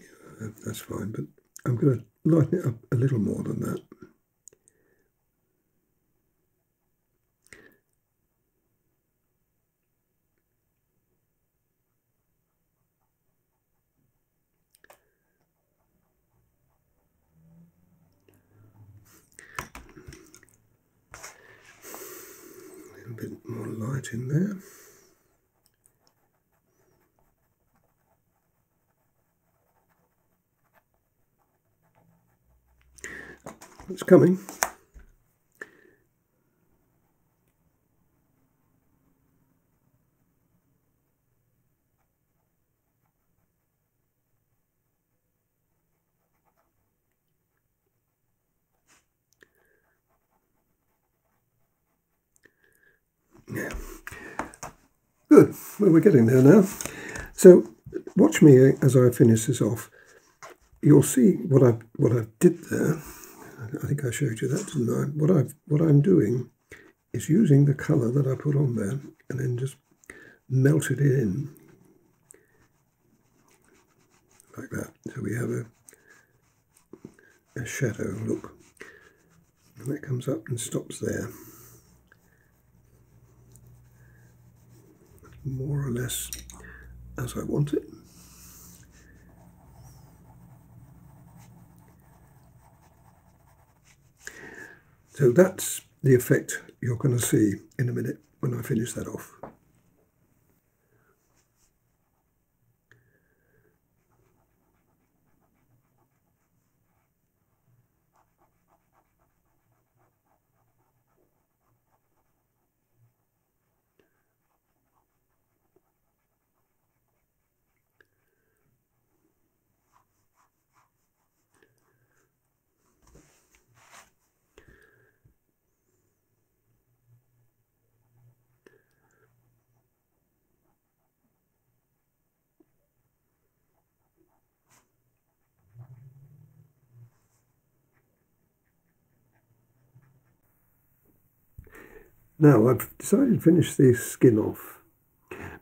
Yeah, that's fine, but I'm going to lighten it up a little more than that. A bit more light in there. It's coming. Yeah. Good. Well, we're getting there now. So watch me as I finish this off. You'll see what I did there. I think I showed you that, didn't I? What I'm doing is using the colour that I put on there and then just melted it in like that. So we have a shadow look, and that comes up and stops there. More or less as I want it. So that's the effect you're going to see in a minute when I finish that off. Now I've decided to finish the skin off,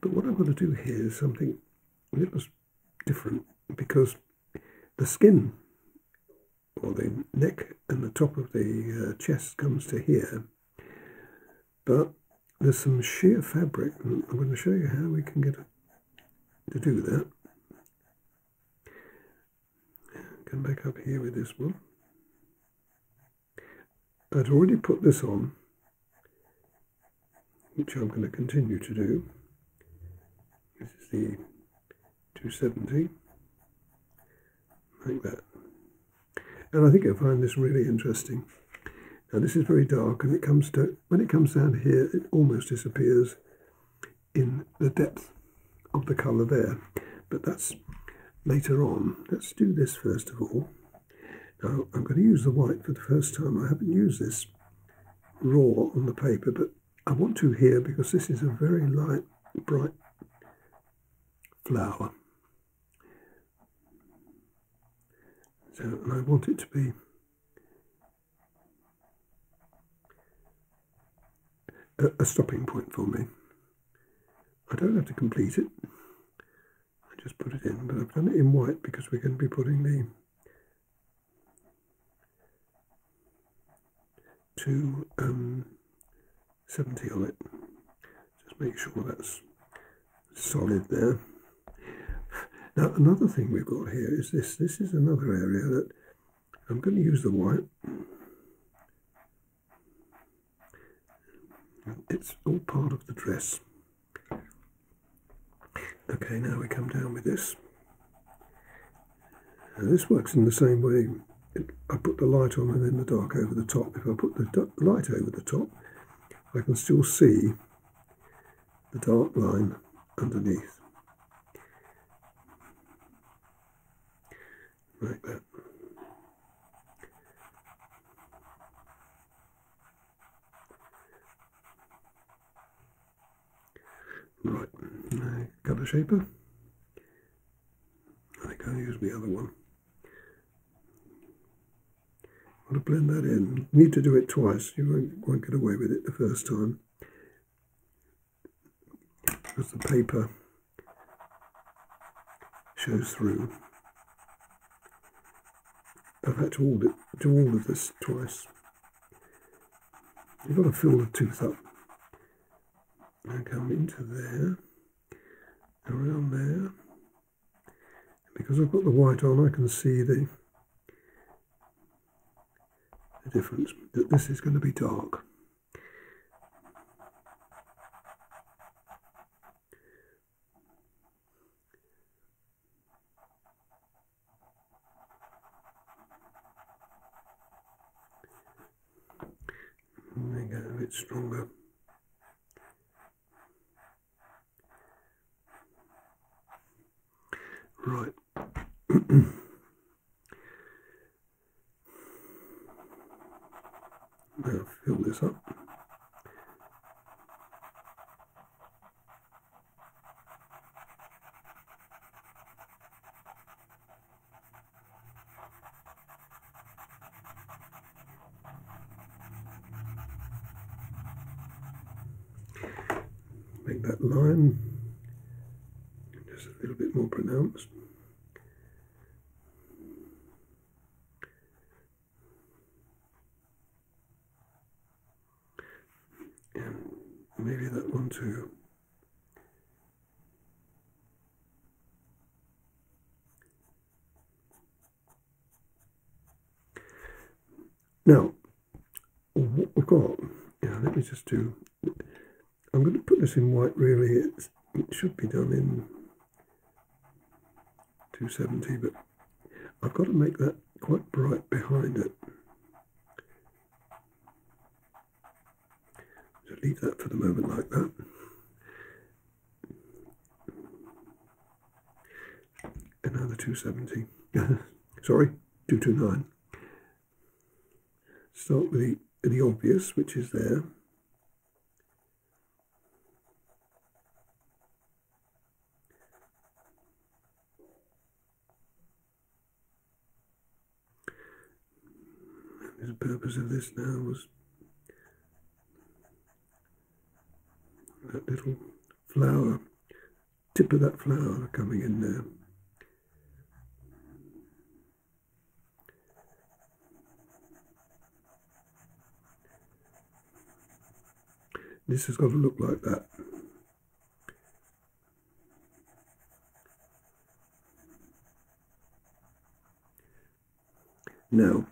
but what I'm going to do here is something a little different, because the skin, or the neck and the top of the chest comes to here, but there's some sheer fabric, and I'm going to show you how we can get to do that. Come back up here with this one. I'd already put this on, which I'm going to continue to do. This is the 270, like that. And I think I find this really interesting. Now this is very dark, and when it comes down here, it almost disappears in the depth of the colour there. But that's later on. Let's do this first of all. Now I'm going to use the white for the first time. I haven't used this raw on the paper, but I want to here because this is a very light, bright flower. So, and I want it to be a stopping point for me. I don't have to complete it. I just put it in, but I've done it in white because we're going to be putting the 270 on it. Just make sure that's solid there. Now another thing we've got here is this. This is another area that I'm going to use the white. It's all part of the dress. Okay, now we come down with this. Now this works in the same way. I put the light on and then the dark over the top. If I put the light over the top, I can still see the dark line underneath. Like that. Right, colour shaper. I think I'll use the other one. I want to blend that in. You need to do it twice. You won't get away with it the first time, because the paper shows through. I've had to do all of this twice. You've got to fill the tooth up. And come into there, around there. Because I've got the white on, I can see the difference, that this is going to be dark. And they get a bit stronger. Right. Now fill this up. Make that line just a little bit more pronounced. And maybe that one too. Now, what we've got, let me just do, I'm going to put this in white really, it should be done in 270, but I've got to make that quite bright behind it. So leave that for the moment like that. And now the 270, sorry, 229. Start with the obvious, which is there. And the purpose of this now was that little flower, tip of that flower coming in there. This has got to look like that. Now,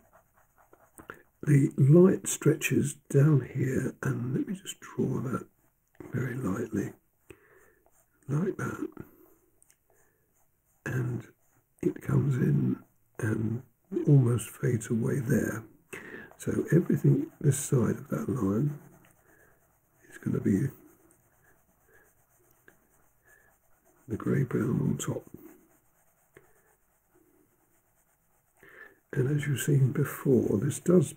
the light stretches down here, and let me just draw that very lightly, like that. and it comes in and almost fades away there. So everything this side of that line is going to be the grey brown on top. And as you've seen before, this does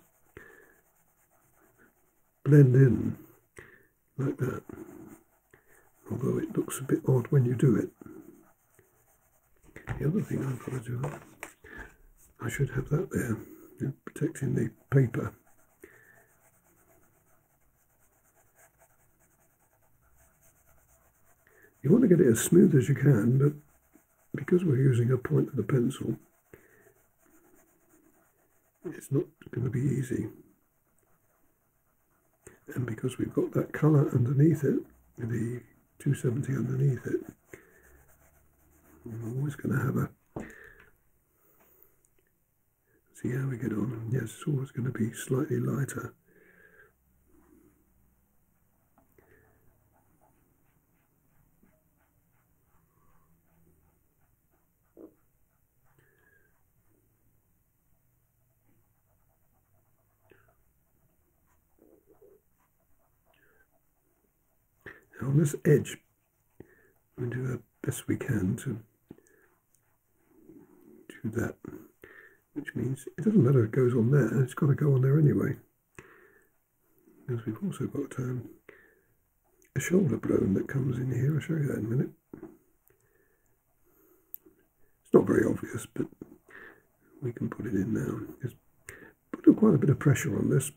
blend in like that, although it looks a bit odd when you do it. The other thing I've got to do, I should have that there, protecting the paper. You want to get it as smooth as you can, but because we're using a point of the pencil, it's not going to be easy. And because we've got that colour underneath it, the 270 underneath it, we're always going to have a, see how we get on. Yes, it's always going to be slightly lighter. Now on this edge, we do the best we can to do that, which means it doesn't matter if it goes on there, it's got to go on there anyway. Because we've also got a shoulder bone that comes in here. I'll show you that in a minute. It's not very obvious, but we can put it in now. Just put quite a bit of pressure on this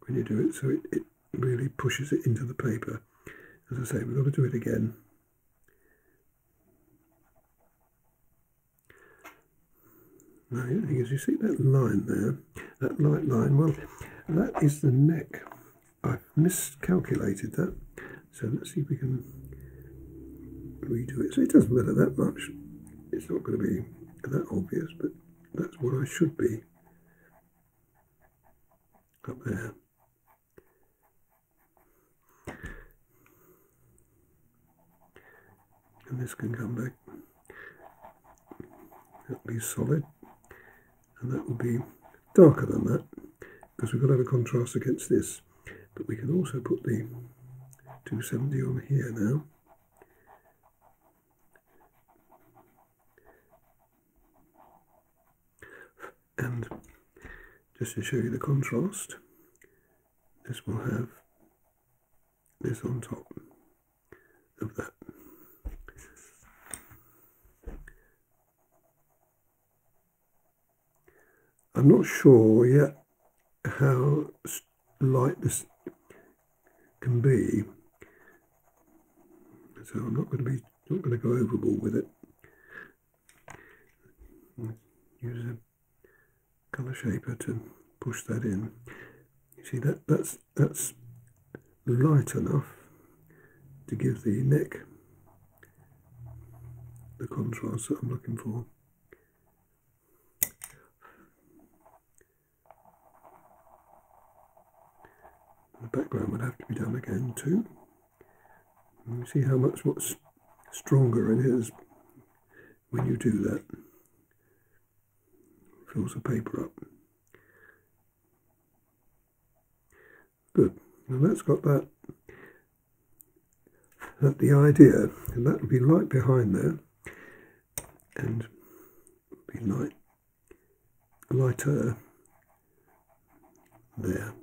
when you do it, so it really pushes it into the paper. As I say, we've got to do it again. Now the thing is, you see that line there, that light line, well, that is the neck. I've miscalculated that, so let's see if we can redo it. So it doesn't matter that much, it's not going to be that obvious, but that's what I should be up there. And this can come back, that'll be solid, and that will be darker than that, because we've got to have a contrast against this. But we can also put the 270 on here now. And just to show you the contrast, this will have this on top of that. I'm not sure yet how light this can be, so I'm not going to go overboard with it. Use a colour shaper to push that in. You see that's light enough to give the neck the contrast that I'm looking for. The background would have to be done again too. And you see how much stronger it is when you do that. Fills the paper up. Good. And that's got that. That's the idea, and that would be light behind there, and be lighter there.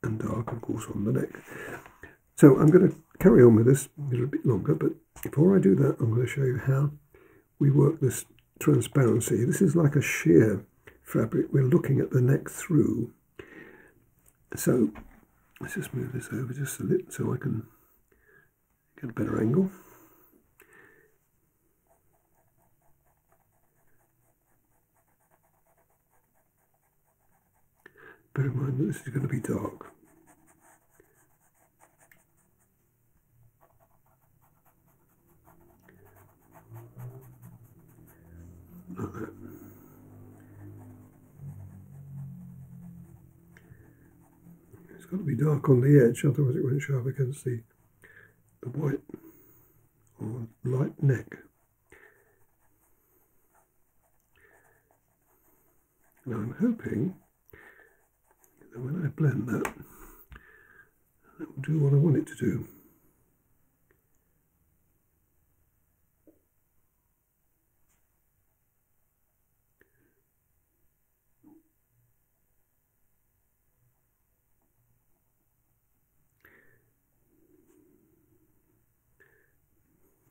And dark, of course, on the neck. So I'm going to carry on with this a little bit longer, but before I do that, I'm going to show you how we work this transparency. This is like a sheer fabric. We're looking at the neck through. So let's just move this over just a little so I can get a better angle. Bear in mind that this is going to be dark. Like that. It's got to be dark on the edge, otherwise it won't show up against the white or light neck. Now I'm hoping that when I blend that, that will do what I want it to do.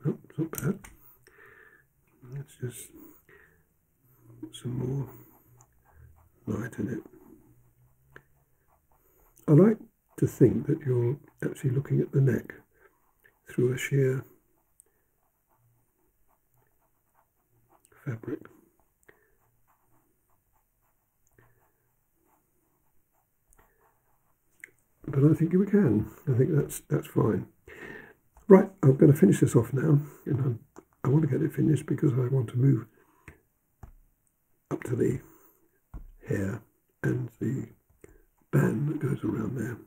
Oh, it's not bad. Let's just put some more light in it. I like to think that you're actually looking at the neck through a sheer fabric. But I think we can. I think that's fine. Right, I'm going to finish this off now, and I want to get it finished because I want to move up to the hair and the band that goes around there.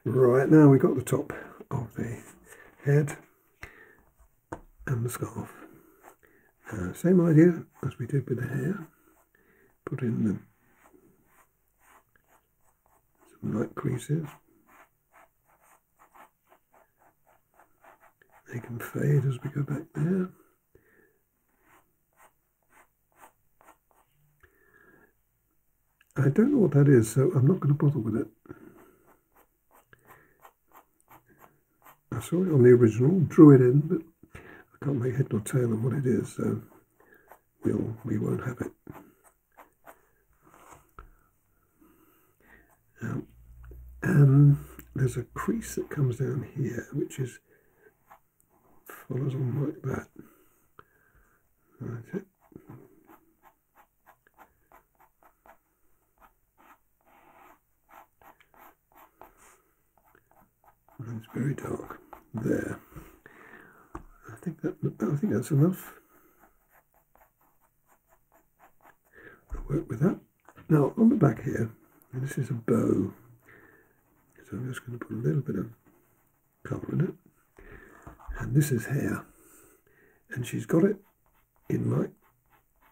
Right, now we've got the top of the head and the scarf. Same idea as we did with the hair. Put in some light creases. They can fade as we go back there. I don't know what that is, so I'm not going to bother with it. I saw it on the original, drew it in, but I can't make head nor tail of what it is, so we won't have it. There's a crease that comes down here, which follows on like that. That's it. And it's very dark there. I think that's enough. I'll work with that. Now on the back here, and this is a bow, so I'm just going to put a little bit of colour in it. And this is hair, and she's got it in like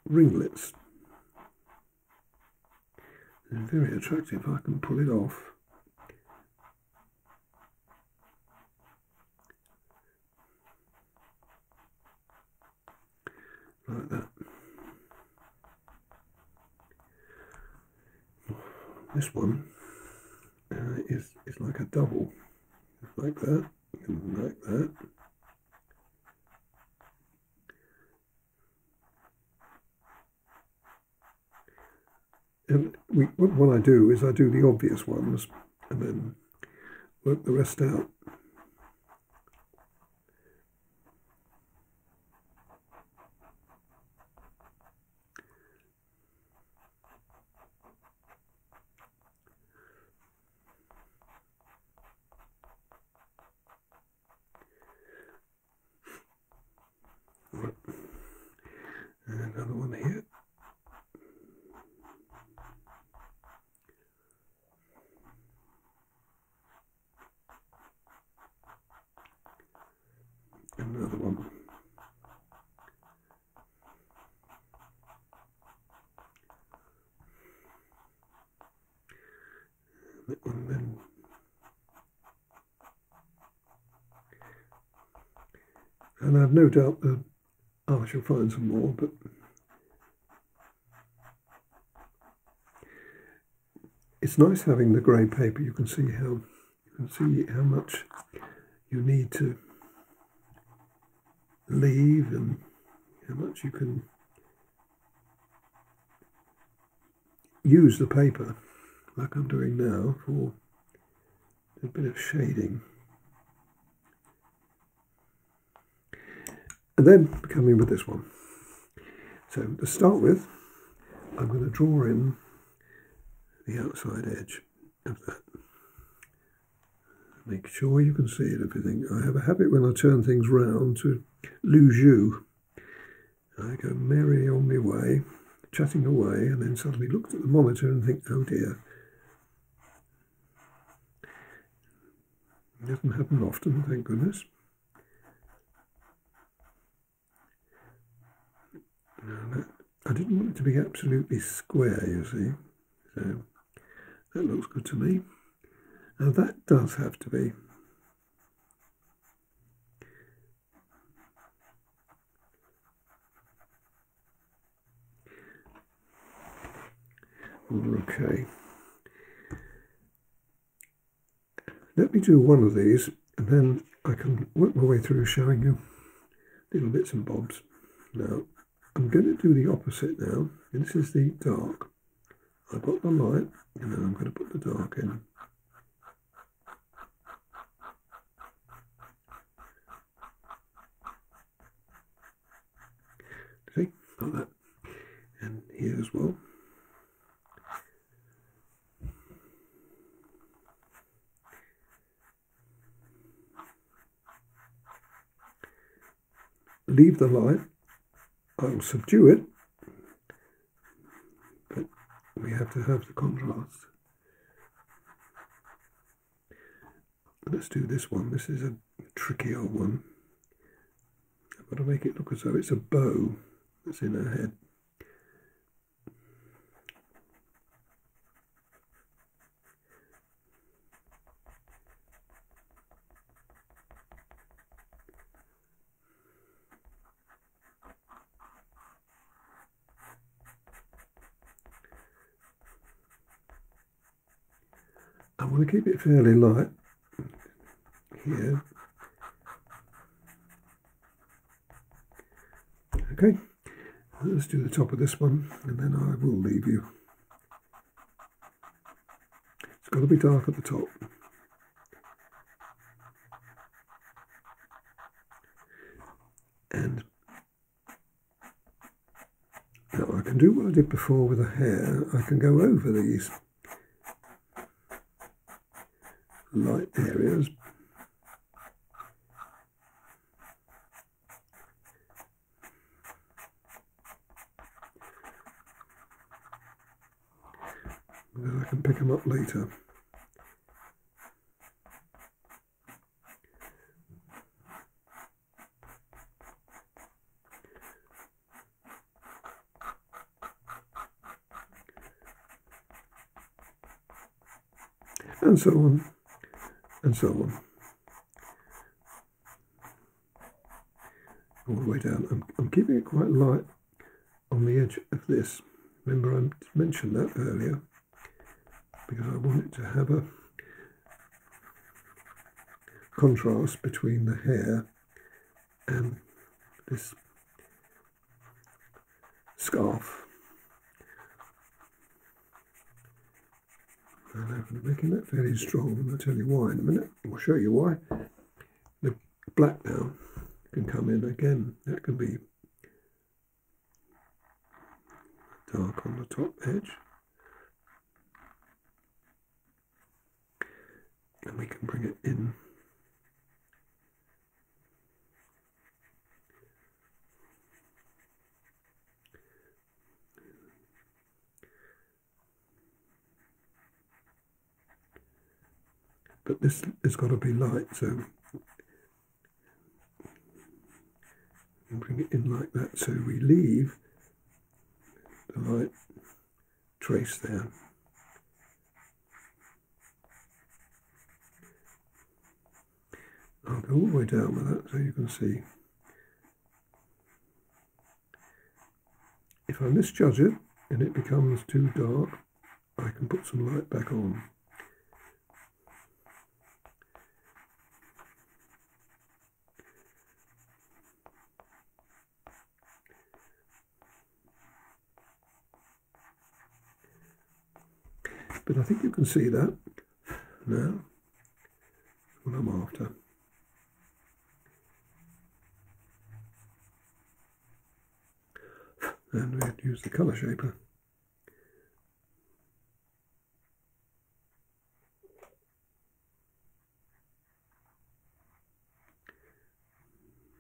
ringlets. It's very attractive. I can pull it off. Like that. This one is like a double, like that, and like that. And what I do is I do the obvious ones and then work the rest out. And another one here. Another one. That one then. And I've no doubt that I shall find some more, but it's nice having the grey paper. You can see how much you need to leave and how much you can use the paper, like I'm doing now, for a bit of shading. And then coming with this one. So to start with, I'm going to draw in the outside edge of that. Make sure you can see it, everything. I have a habit when I turn things round to lose you. I go merry on my way, chatting away, and then suddenly look at the monitor and think, oh dear. It doesn't happen often, thank goodness. I didn't want it to be absolutely square, you see, so that looks good to me. Now that does have to be. Okay. Let me do one of these and then I can work my way through showing you little bits and bobs. Now, I'm going to do the opposite now, and this is the dark. I've got the light, and then I'm going to put the dark in. See, like that. And here as well. Leave the light. I'll subdue it, but we have to have the contrast. Let's do this one. This is a tricky old one. I've got to make it look as though it's a bow that's in her head. I want to keep it fairly light here. Okay, let's do the top of this one and then I will leave you. It's got to be dark at the top. And now I can do what I did before with the hair. I can go over these light areas. Because I can pick them up later. And so on, and so on. All the way down. I'm keeping it quite light on the edge of this. Remember I mentioned that earlier, because I want it to have a contrast between the hair and this scarf. And I'm making that fairly strong, and I'll tell you why in a minute. I'll show you why. The black now can come in again. That can be dark on the top edge. And we can bring it in. But this has got to be light, so we bring it in like that, so we leave the light trace there. I'll go all the way down with that so you can see. If I misjudge it and it becomes too dark, I can put some light back on. But I think you can see that now, what I'm after. And we have to use the colour shaper.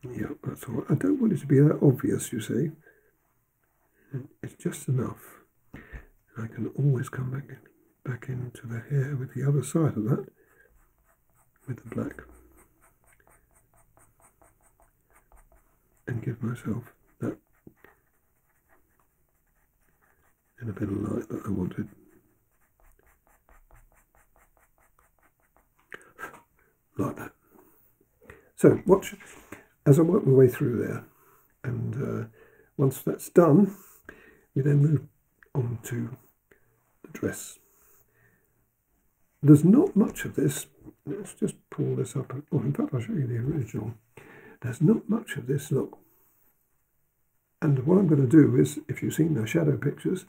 Yeah, that's all right. I don't want it to be that obvious, you see. It's just enough. I can always come back into the hair with the other side of that, with the black, and give myself that and a bit of light that I wanted. Like that. So watch as I work my way through there, and once that's done, we then move on to the dress. There's not much of this. Let's just pull this up. Oh, in fact, I'll show you the original. There's not much of this look. And what I'm going to do is, if you've seen the shadow pictures,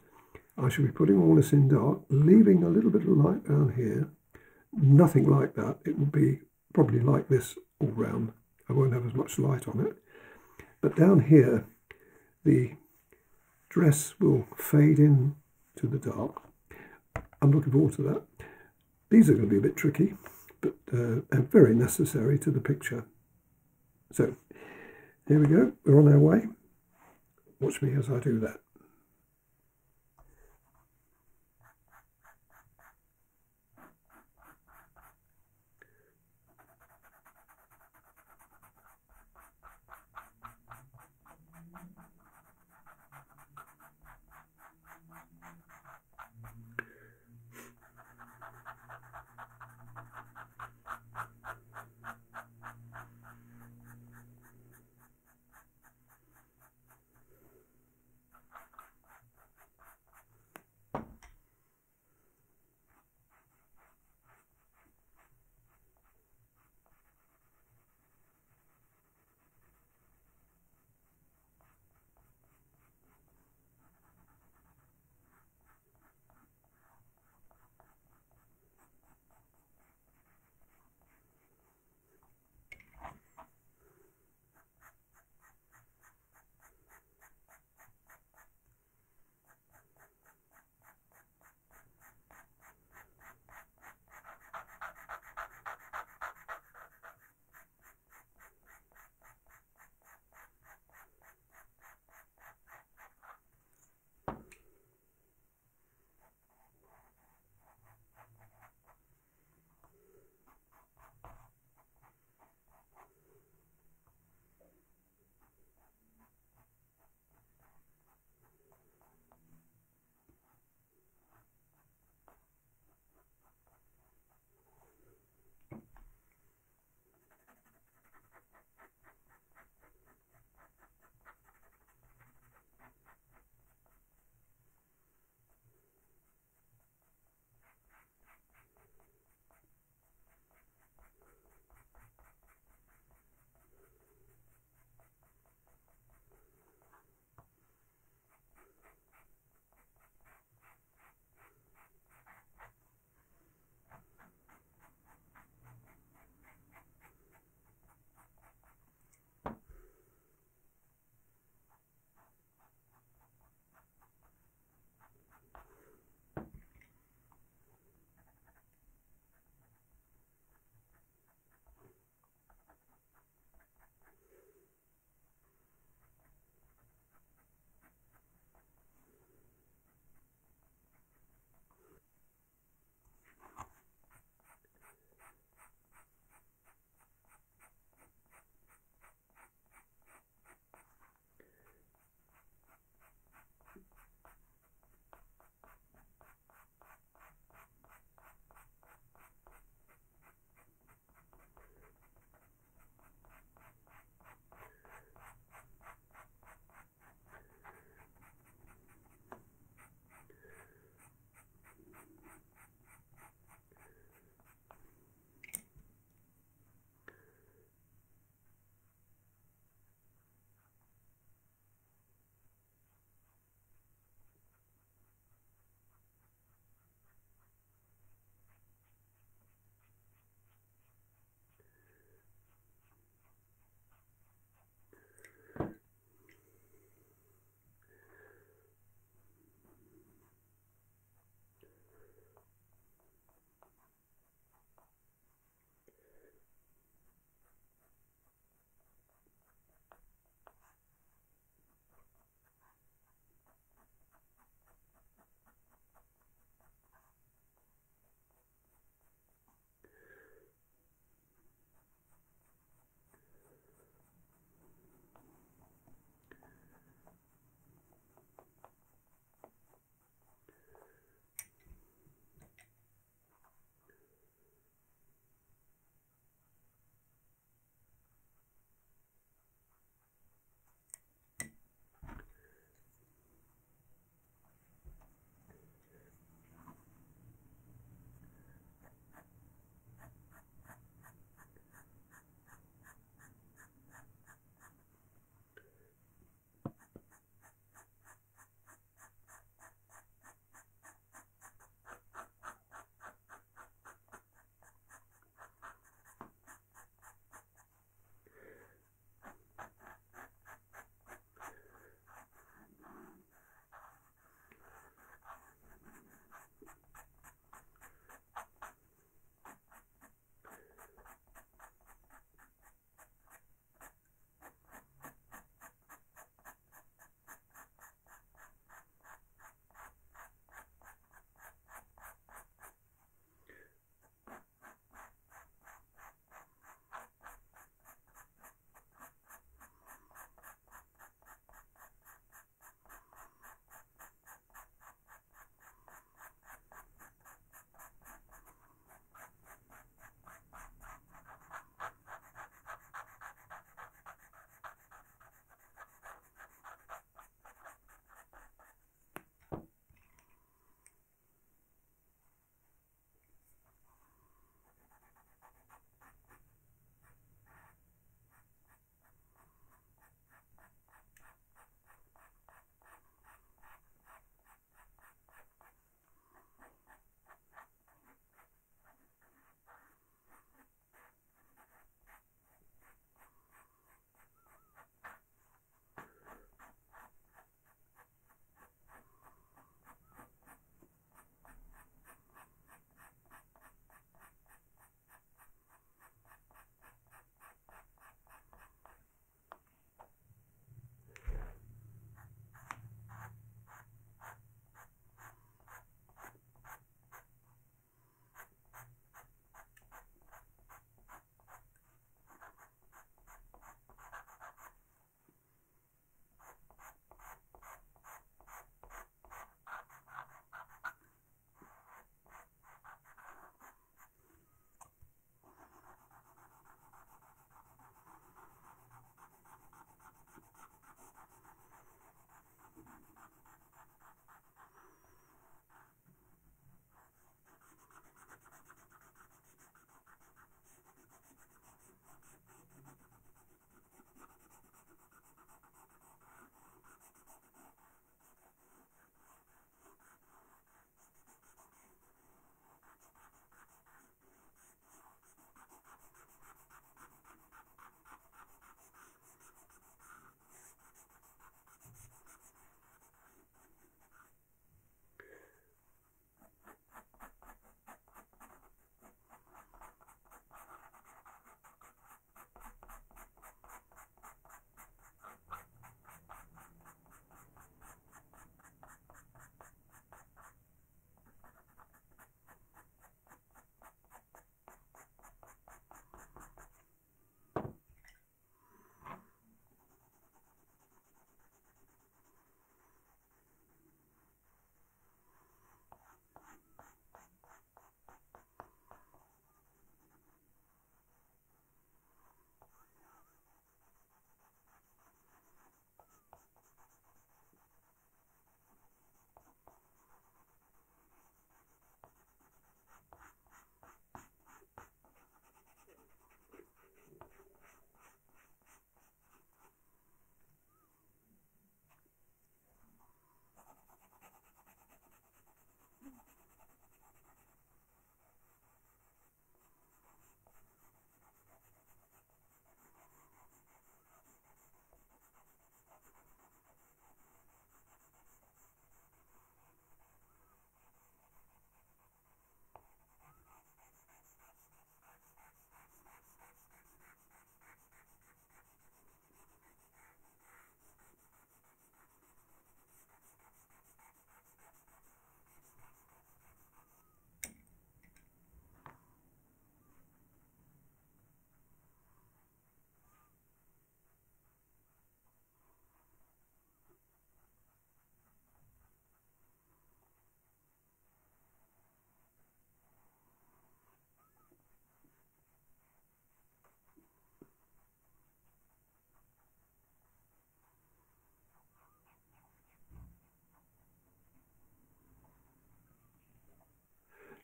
I shall be putting all this in dark, leaving a little bit of light down here. Nothing like that. It will be probably like this all round. I won't have as much light on it. But down here, the dress will fade in to the dark. I'm looking forward to that. These are going to be a bit tricky, but and very necessary to the picture. So, here we go. We're on our way. Watch me as I do that.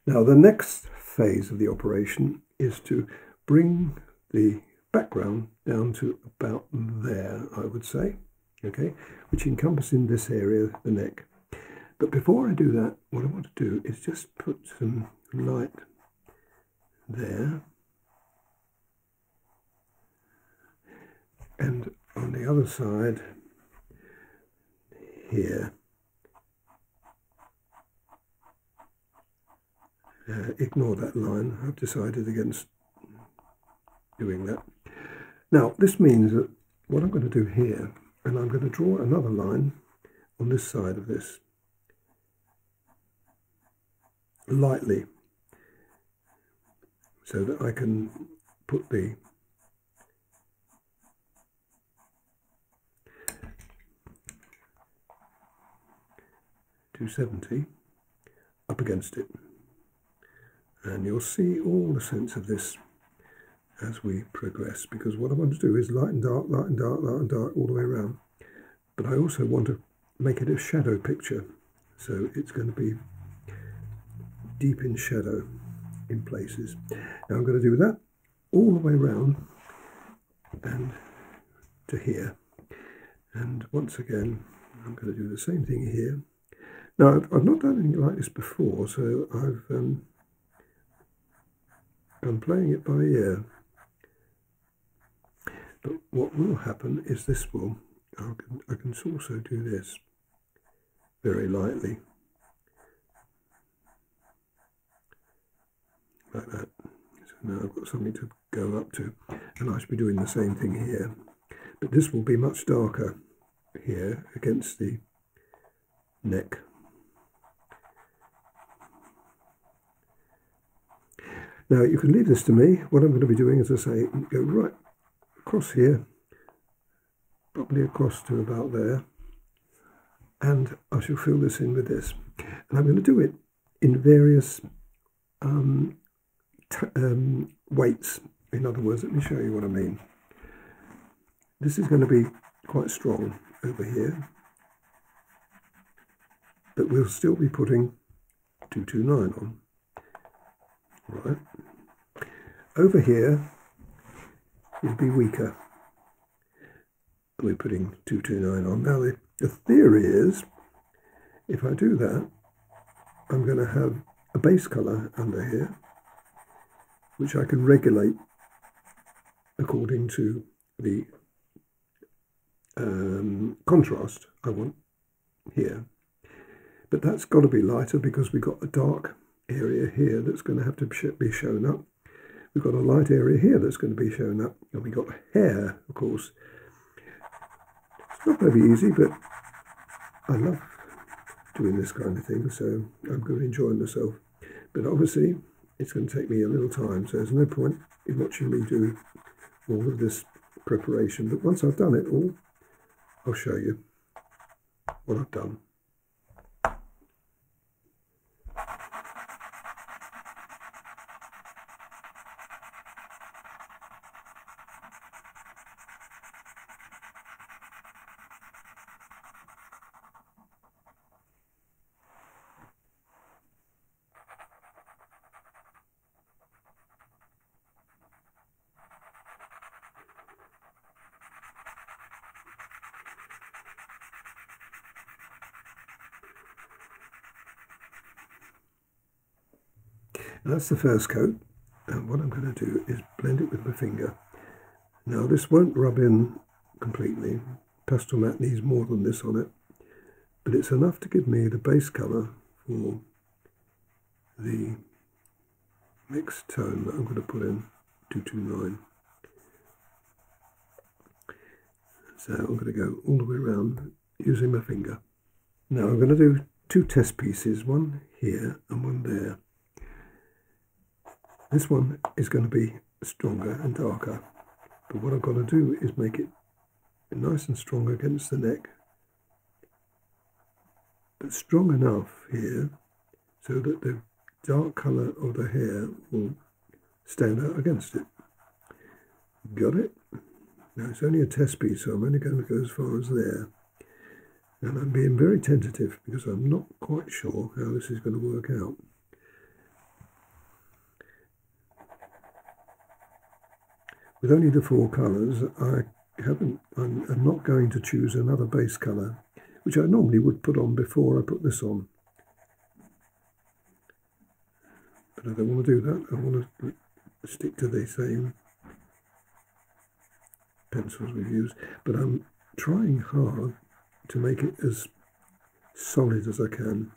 Now the next phase of the operation is to bring the background down to about there, I would say, okay, which encompasses this area, the neck. But before I do that, what I want to do is just put some light there, and on the other side here. Ignore that line. I've decided against doing that. Now this means that what I'm going to do here, and I'm going to draw another line on this side of this, lightly, so that I can put the .270 up against it. And you'll see all the sense of this as we progress, because what I want to do is light and dark, light and dark, light and dark all the way around. But I also want to make it a shadow picture, so it's going to be deep in shadow in places. Now I'm going to do that all the way around and to here. And once again, I'm going to do the same thing here. Now I've not done anything like this before, so I'm playing it by ear. But what will happen is this will, I can also do this very lightly, like that. So now I've got something to go up to, and I should be doing the same thing here. But this will be much darker here against the neck. Now you can leave this to me. What I'm going to be doing, as I say, go right across here, probably across to about there, and I shall fill this in with this. And I'm going to do it in various weights. In other words, let me show you what I mean. This is going to be quite strong over here, but we'll still be putting 229 on. Right. Over here it'll be weaker. We're putting 229 on. Now the theory is, if I do that, I'm going to have a base colour under here, which I can regulate according to the contrast I want here. But that's got to be lighter because we've got a dark area here that's going to have to be shown up. We've got a light area here that's going to be shown up, and we've got hair, of course. It's not going to be easy, but I love doing this kind of thing, so I'm going to enjoy myself. But obviously it's going to take me a little time, so there's no point in watching me do all of this preparation. But once I've done it all, I'll show you what I've done. That's the first coat, and what I'm going to do is blend it with my finger. Now this won't rub in completely. Pastelmat needs more than this on it, but it's enough to give me the base colour for the mixed tone that I'm going to put in 229. So I'm going to go all the way around using my finger. Now I'm going to do two test pieces, one here and one there. This one is going to be stronger and darker, but what I've got to do is make it nice and strong against the neck, but strong enough here so that the dark colour of the hair will stand out against it. Got it? Now it's only a test piece, so I'm only going to go as far as there. And I'm being very tentative because I'm not quite sure how this is going to work out. with only the 4 colours, I'm not going to choose another base colour, which I normally would put on before I put this on. But I don't want to do that. I want to stick to the same pencils we've used. But I'm trying hard to make it as solid as I can.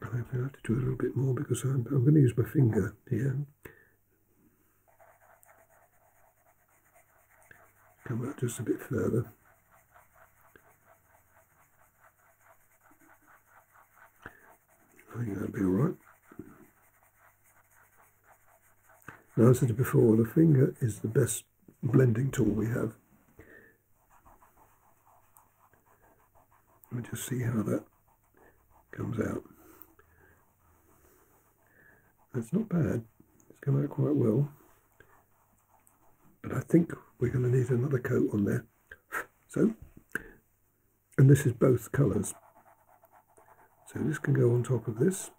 I have to do a little bit more because I'm going to use my finger here. Come out just a bit further. I think that'll be alright. Now, as I said before, the finger is the best blending tool we have. Let me just see how that comes out. That's not bad. It's come out quite well. But I think we're going to need another coat on there. So, and this is both colours. So this can go on top of this.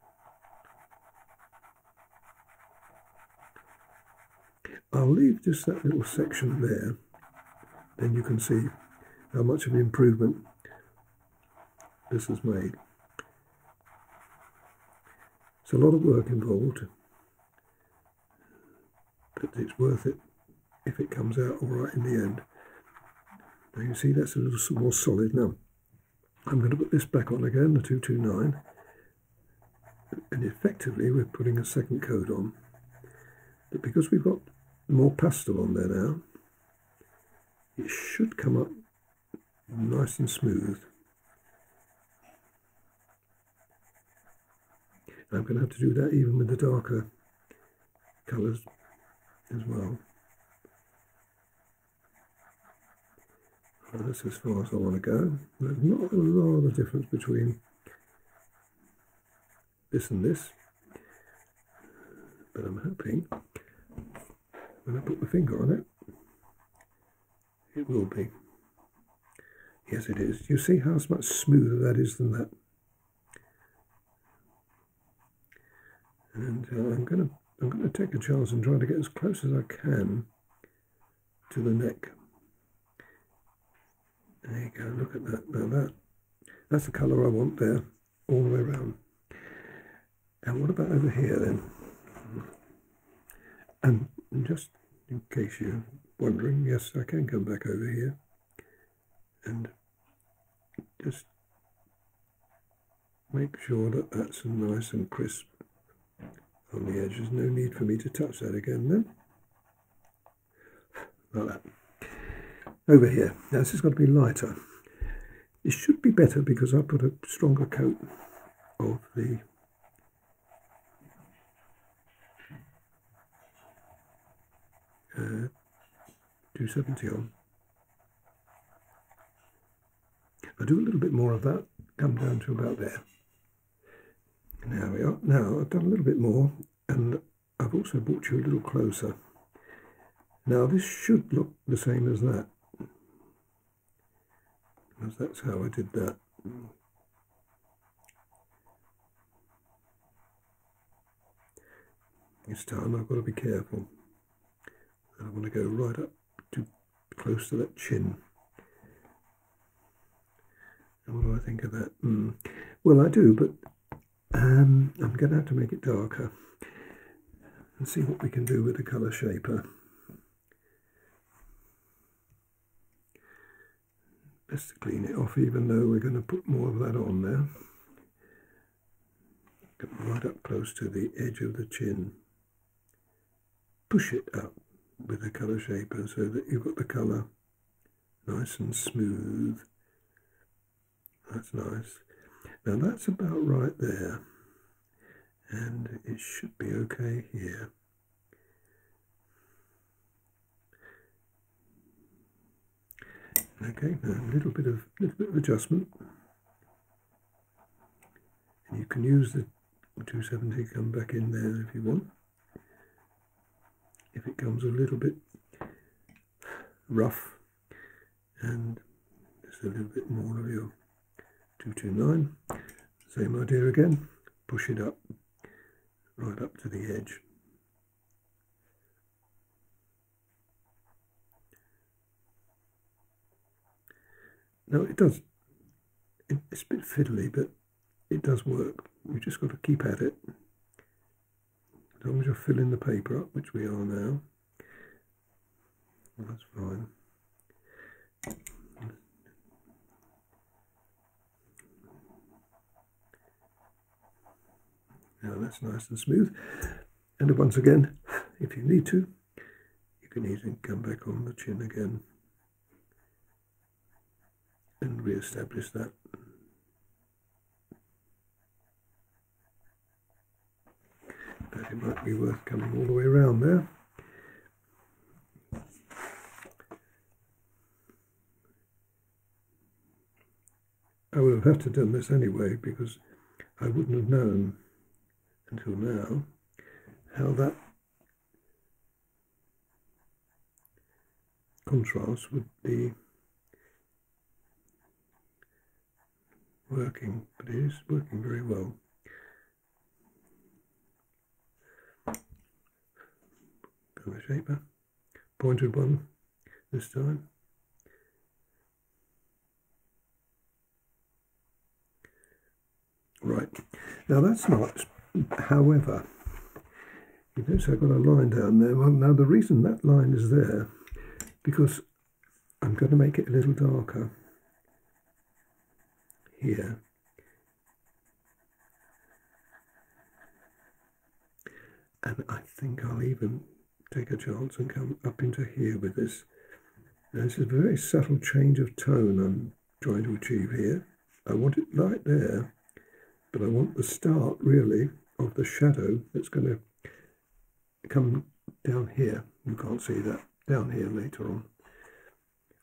I'll leave just that little section there. Then you can see how much of an improvement this has made. It's a lot of work involved, but it's worth it if it comes out all right in the end. Now you see that's a little more solid now. I'm going to put this back on again, the 229, and effectively we're putting a second coat on. But because we've got more pastel on there now, it should come up nice and smooth. I'm going to have to do that even with the darker colours as well. Well, that's as far as I want to go. There's not a lot of difference between this and this, but I'm hoping when I put my finger on it, it will be. Yes, it is. You see how much smoother that is than that. And I'm going to take a chance and try to get as close as I can to the neck. There you go, look at that. Now that's the colour I want there, all the way around. And what about over here then? And just in case you're wondering, yes, I can come back over here and just make sure that that's nice and crisp on the edge. There's no need for me to touch that again then. Like that. Over here, now this has got to be lighter. It should be better because I put a stronger coat of the uh, 270 on. I'll do a little bit more of that, come down to about there. Now we are. Now I've done a little bit more, and I've also brought you a little closer. Now this should look the same as that, because that's how I did that. This time I've got to be careful. I want to go right up too close to that chin. And what do I think of that? Well, I do, but I'm going to have to make it darker and see what we can do with the colour shaper. Best to clean it off, even though we're going to put more of that on there. Get right up close to the edge of the chin. Push it up with the colour shaper so that you've got the colour nice and smooth. That's nice. Now that's about right there, and it should be okay here. Okay, now a little bit of adjustment, and you can use the 270 come back in there if you want. If it comes a little bit rough, and just a little bit more of your 229, same idea again, push it up, right up to the edge. Now it does, it's a bit fiddly, but it does work. You've just got to keep at it. As long as you're filling the paper up, which we are now, well, that's fine. Now that's nice and smooth. And once again, if you need to, you can easily come back on the chin again and re-establish that. But it might be worth coming all the way around there. I would have had to have done this anyway, because I wouldn't have known until now how that contrast would be working, but it is working very well. Color shaper, pointed one this time. Right, now that's not, however, you notice I've got a line down there. Well, now the reason that line is there, because I'm going to make it a little darker here. And I think I'll even take a chance and come up into here with this. Now, this is a very subtle change of tone I'm trying to achieve here. I want it light there, but I want the start, really, of the shadow that's going to come down here. You can't see that down here later on.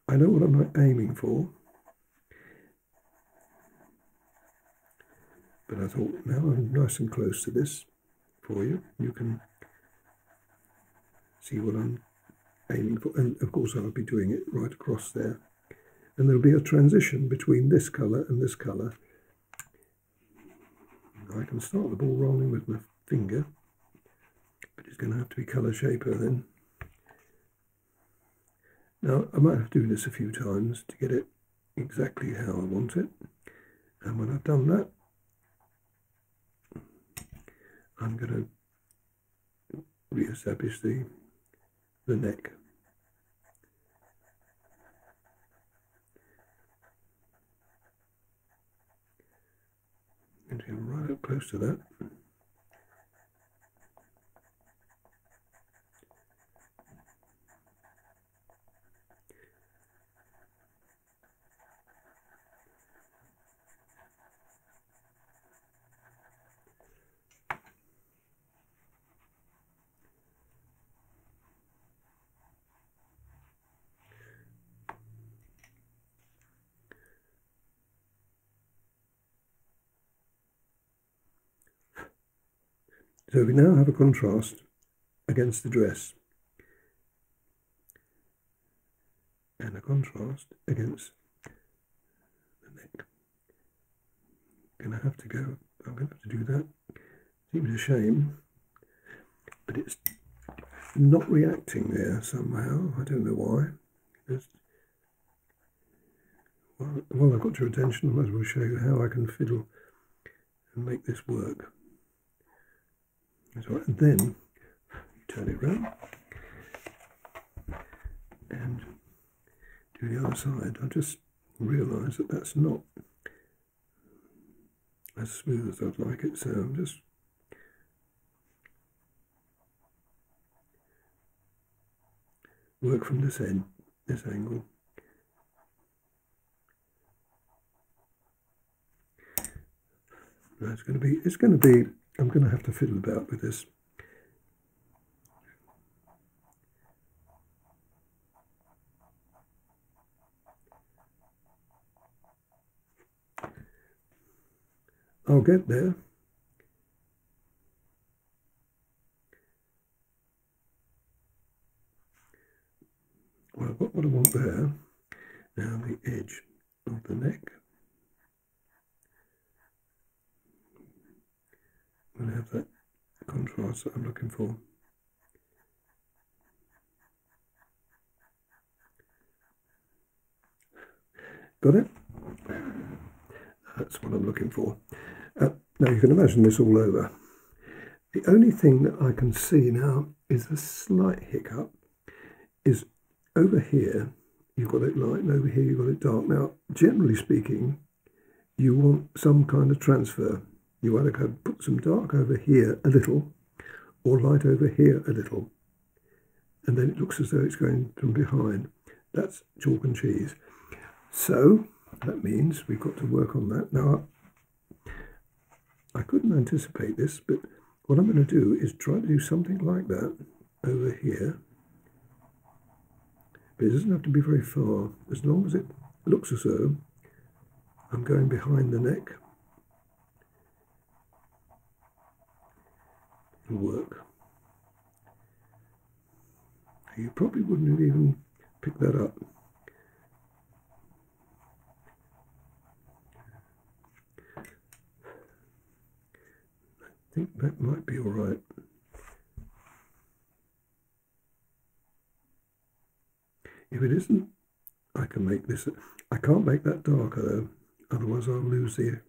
I know what I'm aiming for, but I thought now I'm nice and close to this for you. You can see what I'm aiming for, and of course I'll be doing it right across there. And there'll be a transition between this colour and this colour. I can start the ball rolling with my finger, but it's going to have to be colour shaper then. Now I might have to do this a few times to get it exactly how I want it, and when I've done that, I'm going to re-establish the neck. And get right up close to that. So we now have a contrast against the dress and a contrast against the neck. I'm going to have to do that. Seems a shame, but it's not reacting there somehow. I don't know why. Well, I've got your attention. I might as well show you how I can fiddle and make this work. Right, and then turn it round and do the other side. I just realised that that's not as smooth as I'd like it, so I'm just work from this end, this angle. Now it's going to be, I'm going to have to fiddle about with this. I'll get there. Well, I've got what I want there. Now the edge of the neck. I'm going to have that contrast that I'm looking for. Got it? That's what I'm looking for. Now you can imagine this all over. The only thing that I can see now is a slight hiccup, is over here you've got it light and over here you've got it dark. Now, generally speaking, you want some kind of transfer. You either go put some dark over here a little or light over here a little, and then it looks as though it's going from behind. That's chalk and cheese. So that means we've got to work on that. Now, I couldn't anticipate this, but what I'm going to do is try to do something like that over here. But it doesn't have to be very far, as long as it looks as though I'm going behind the neck. It'll work. You probably wouldn't have even picked that up. I think that might be all right. If it isn't, I can make this. I can't make that darker though, otherwise I'll lose the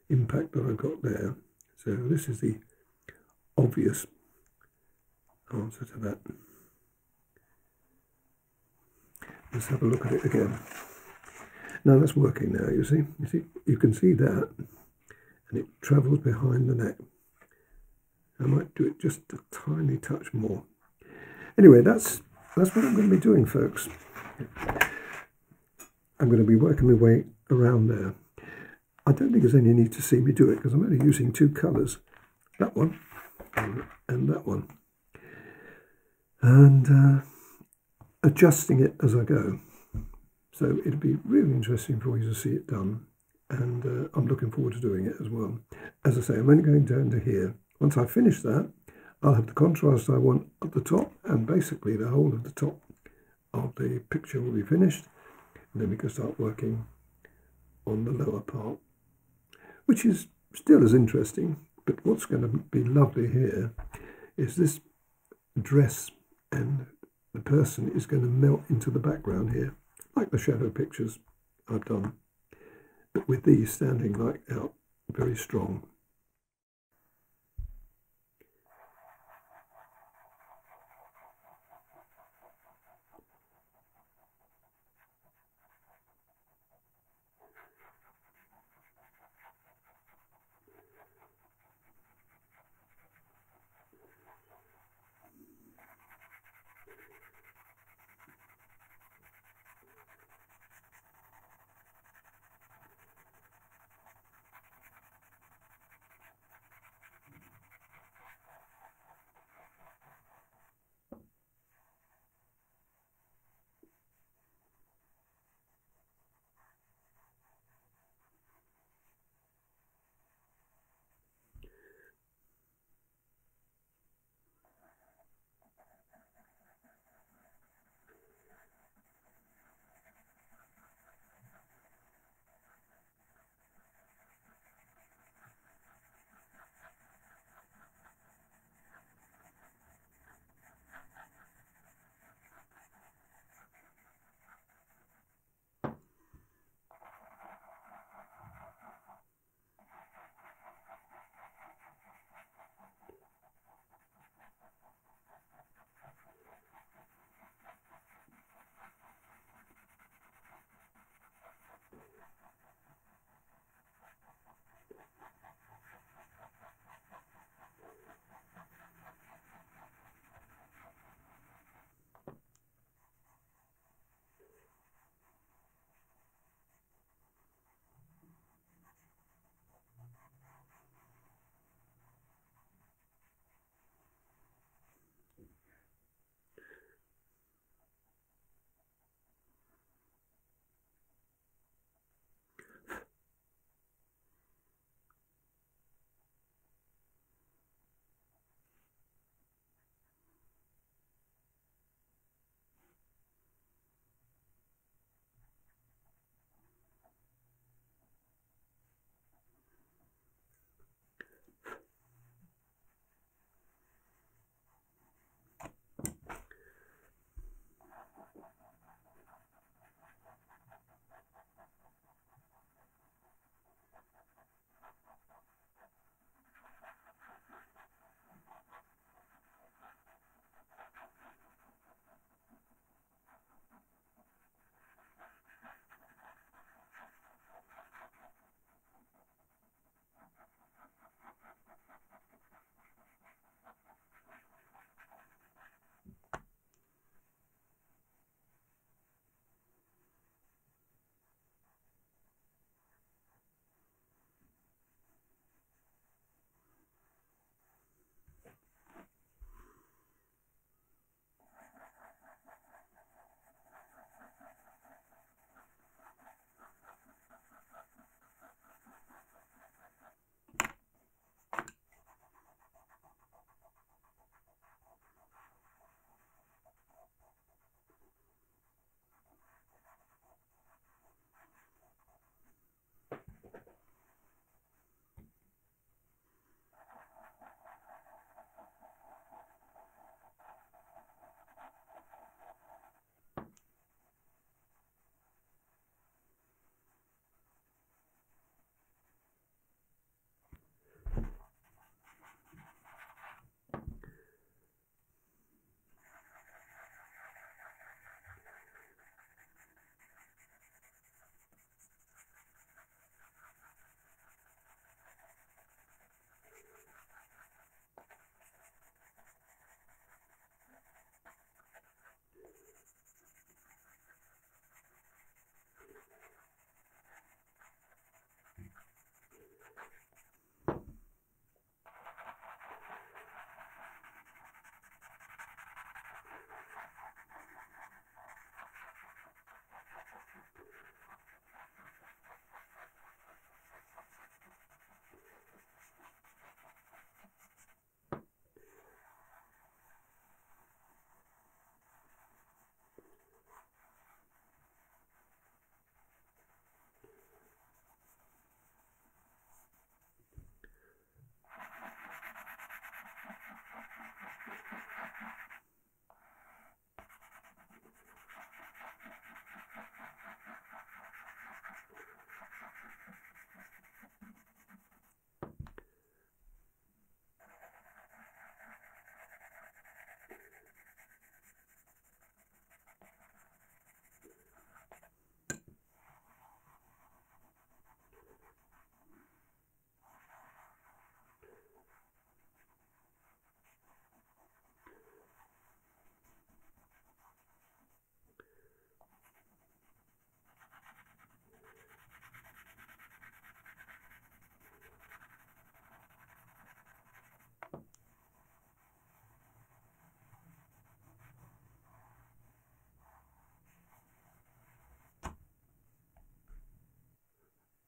impact that I've got there. So this is the obvious answer to that. Let's have a look at it again. Now that's working now, you see. You can see that, and it travels behind the neck. I might do it just a tiny touch more. Anyway, that's what I'm going to be doing, folks. I'm going to be working my way around there. I don't think there's any need to see me do it because I'm only using two colours, that one and that one, and adjusting it as I go. So it'll be really interesting for you to see it done, and I'm looking forward to doing it as well. As I say, I'm only going down to here. Once I finish that, I'll have the contrast I want at the top, and basically the whole of the top of the picture will be finished, and then we can start working on the lower part, which is still as interesting. But what's going to be lovely here is this dress, and the person is going to melt into the background here, like the shadow pictures I've done, but with these standing like out very strong.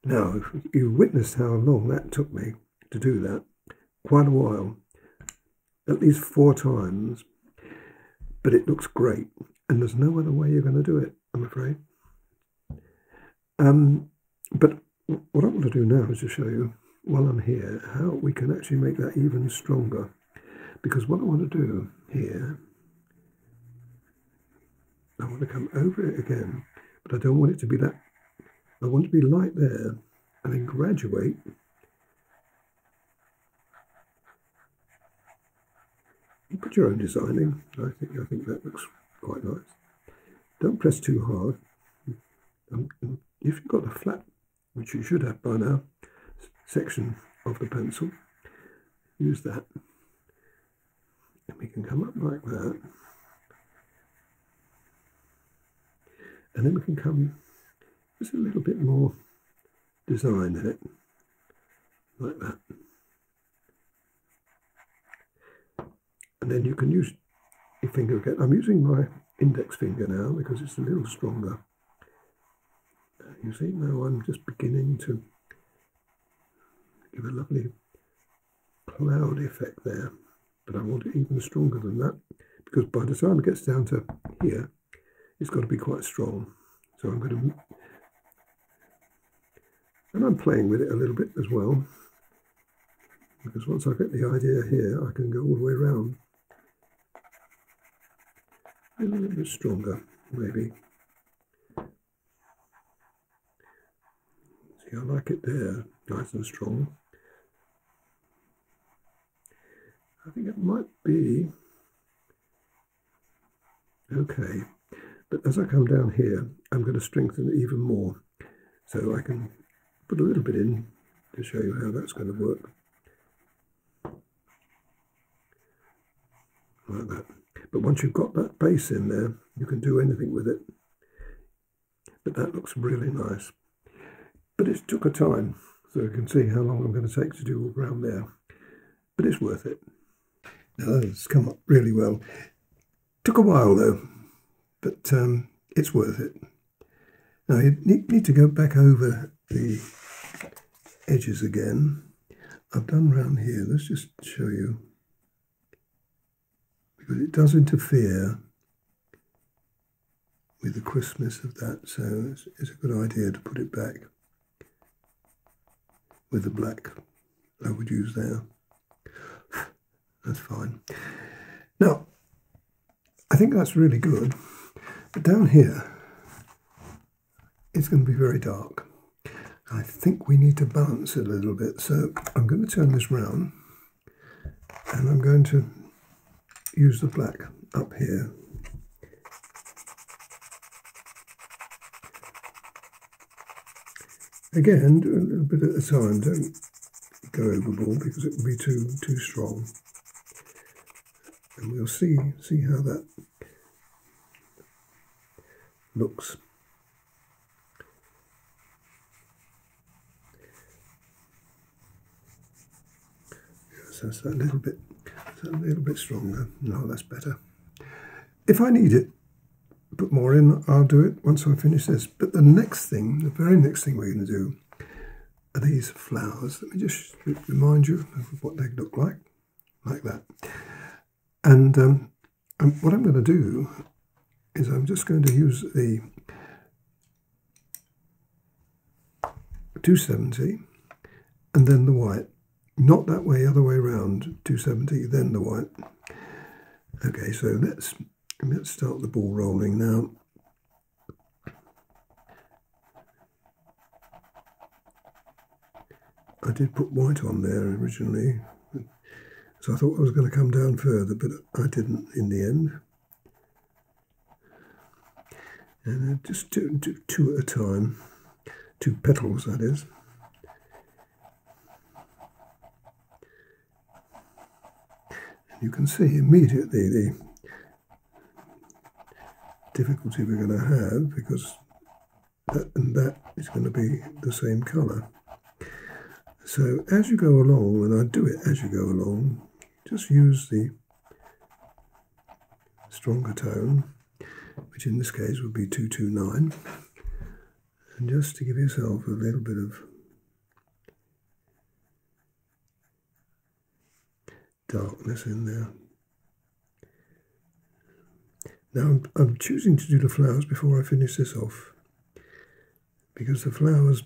Now, you witnessed how long that took me to do that. Quite a while, at least 4 times, but it looks great. And there's no other way you're going to do it, I'm afraid. But what I want to do now is to show you, while I'm here, how we can actually make that even stronger. Because what I want to do here, I want to come over it again, but I don't want it to be that. I want it to be light there, and then graduate. You put your own design in. I think that looks quite nice. Don't press too hard. If you've got a flat, which you should have by now, section of the pencil, use that. And we can come up like that. And then we can come just a little bit more design in it, like that. And then you can use your finger again. I'm using my index finger now because it's a little stronger. You see, now I'm just beginning to give a lovely cloud effect there. But I want it even stronger than that, because by the time it gets down to here, it's got to be quite strong. So I'm going to, and I'm playing with it a little bit as well, because once I get the idea here, I can go all the way around. A little bit stronger, maybe. See, I like it there, nice and strong. I think it might be okay. But as I come down here, I'm going to strengthen it even more. So I can put a little bit in to show you how that's going to work. Like that. But once you've got that base in there, you can do anything with it. But that looks really nice. But it took a time, so you can see how long I'm going to take to do all around there. But it's worth it. Now that's come up really well. Took a while though, but it's worth it. Now you need to go back over the edges again. I've done round here. Let's just show you, because it does interfere with the crispness of that, so it's a good idea to put it back with the black I would use there. That's fine. Now, I think that's really good, but down here, it's going to be very dark. I think we need to balance it a little bit, so I'm going to turn this round, and I'm going to use the black up here. Again, do a little bit at a time, don't go overboard because it will be too strong. And we'll see how that looks. Yes, that's a little bit stronger. No, that's better. If I need it, put more in, I'll do it once I finish this. But the next thing, the very next thing we're going to do are these flowers. Let me just remind you of what they look like that. And what I'm going to do is I'm just going to use the 270 and then the white. Not that way, other way around, 270, then the white. Okay, so let's start the ball rolling now. I did put white on there originally, so I thought I was going to come down further, but I didn't in the end. And just two at a time, 2 petals that is. And you can see immediately the difficulty we're going to have, because that and that is going to be the same colour. So as you go along, and I do it as you go along, just use the stronger tone, which in this case would be 229, and just to give yourself a little bit of darkness in there. Now I'm choosing to do the flowers before I finish this off, because the flowers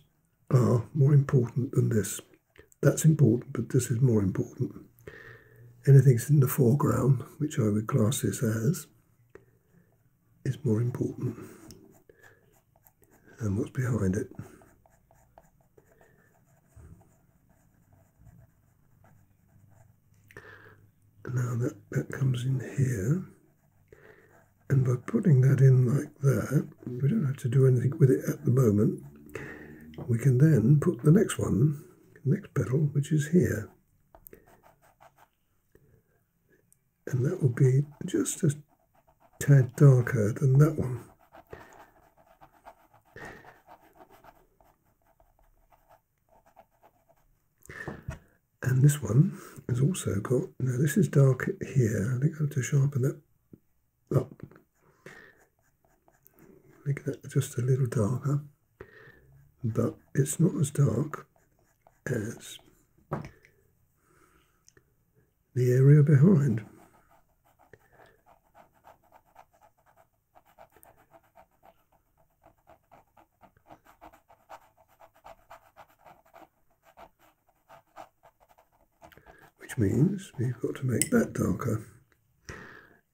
are more important than this. That's important, but this is more important. Anything's in the foreground, which I would class this as, is more important than what's behind it. And now that comes in here. And by putting that in like that, we don't have to do anything with it at the moment. We can then put the next one, the next petal, which is here. And that will be just a tad darker than that one. And this one has also got, now this is dark here, I think I have to sharpen that up. Make that just a little darker, but it's not as dark as the area behind. Which means we've got to make that darker.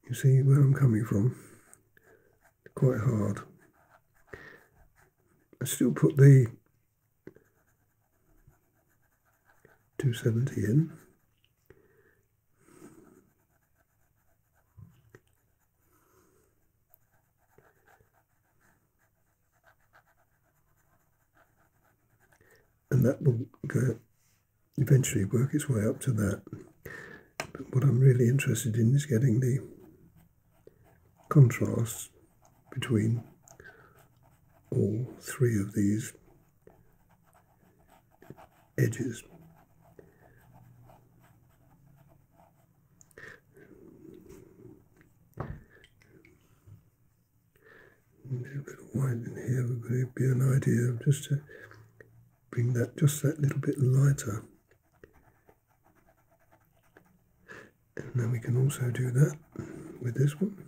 You see where I'm coming from? Quite hard. I still put the 270 in. And that will go, eventually work its way up to that. But what I'm really interested in is getting the contrast between all three of these edges. A little bit of white in here would be an idea, just to bring that just that little bit lighter. And then we can also do that with this one.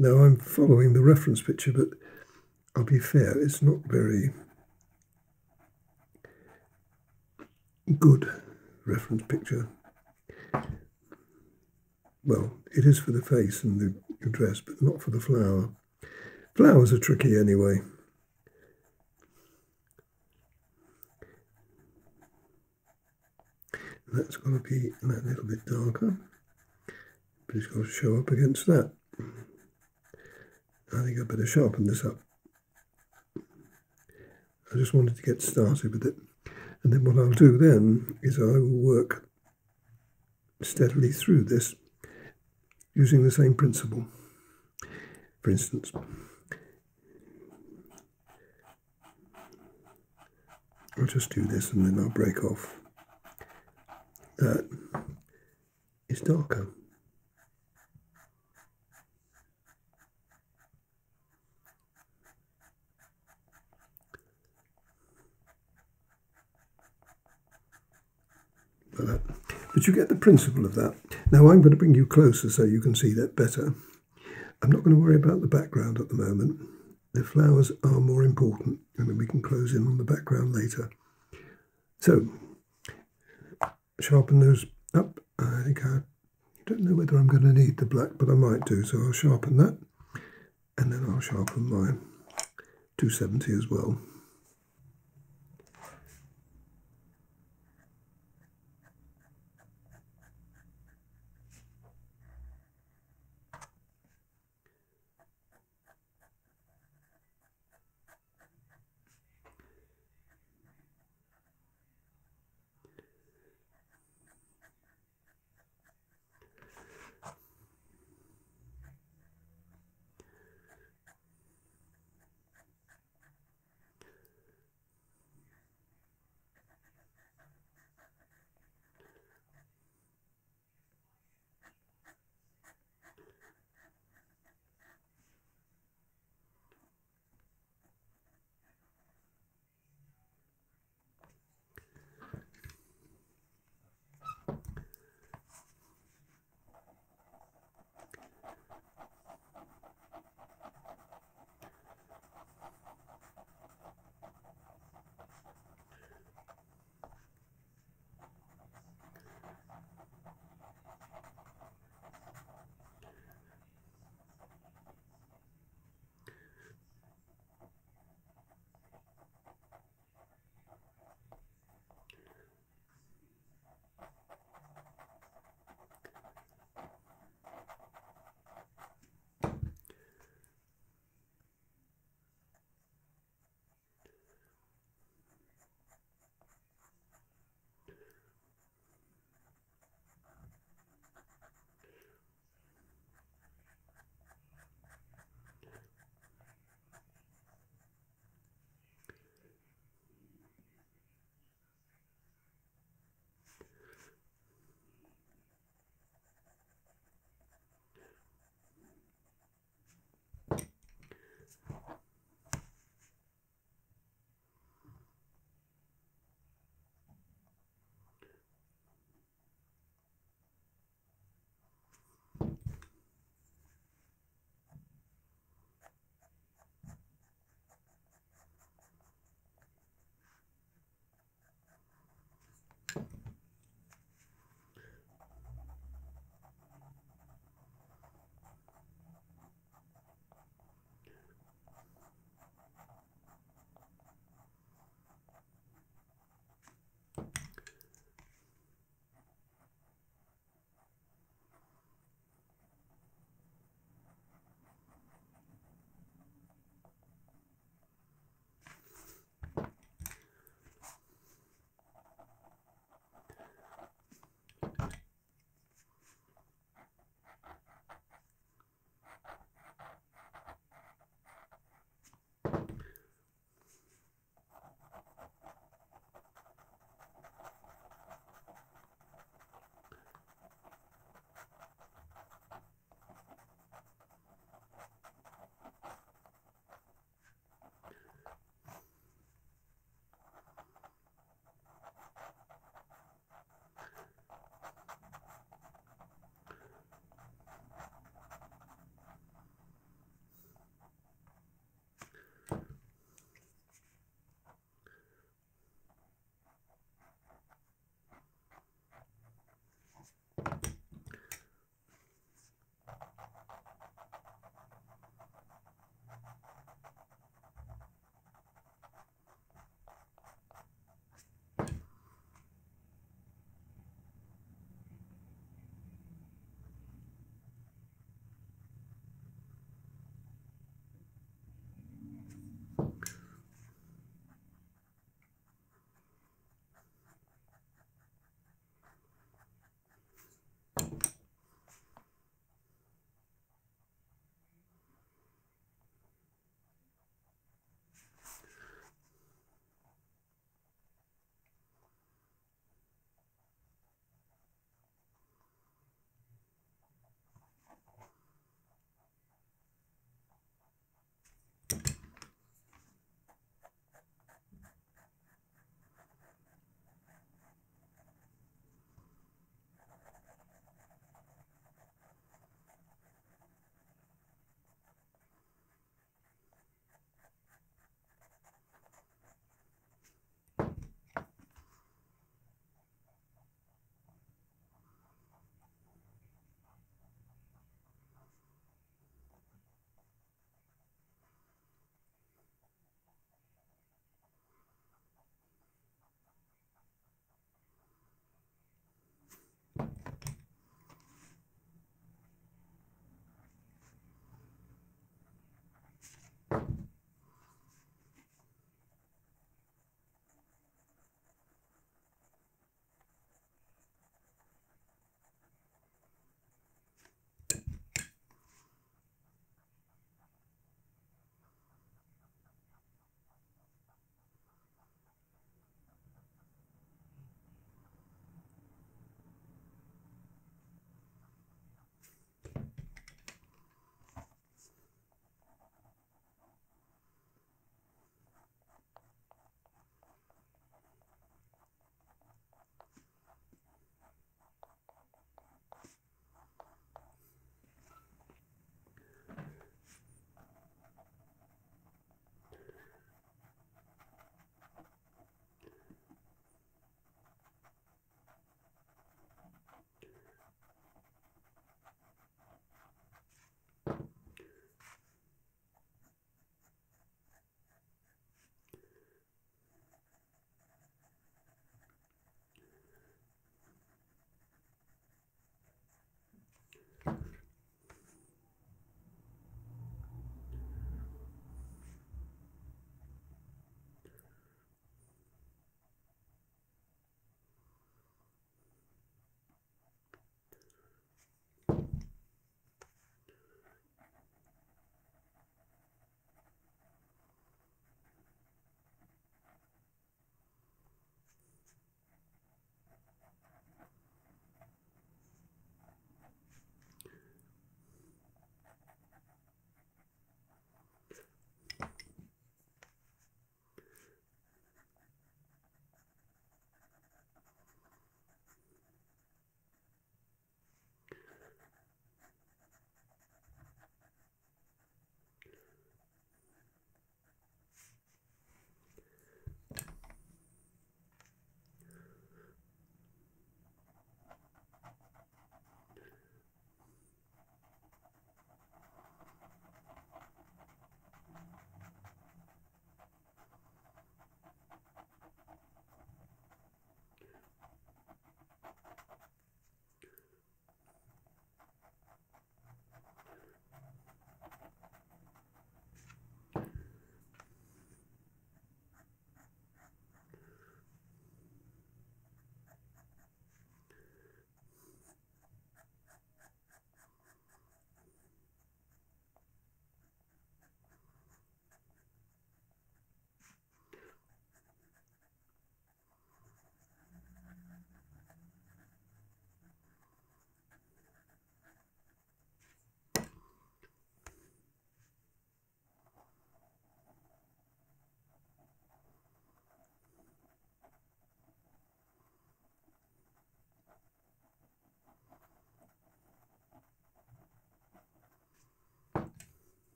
Now I'm following the reference picture, but I'll be fair, it's not very good reference picture. Well, it is for the face and the dress, but not for the flower. Flowers are tricky anyway. And that's got to be that little bit darker, but it's got to show up against that. I think I better sharpen this up. I just wanted to get started with it. And then what I'll do then is I will work steadily through this using the same principle. For instance, I'll just do this and then I'll break off. That is darker. But you get the principle of that. Now I'm going to bring you closer so you can see that better. I'm not going to worry about the background at the moment. The flowers are more important, and then we can close in on the background later. So, sharpen those up. I think I don't know whether I'm going to need the black, but I might do, so I'll sharpen that. And then I'll sharpen my 270 as well.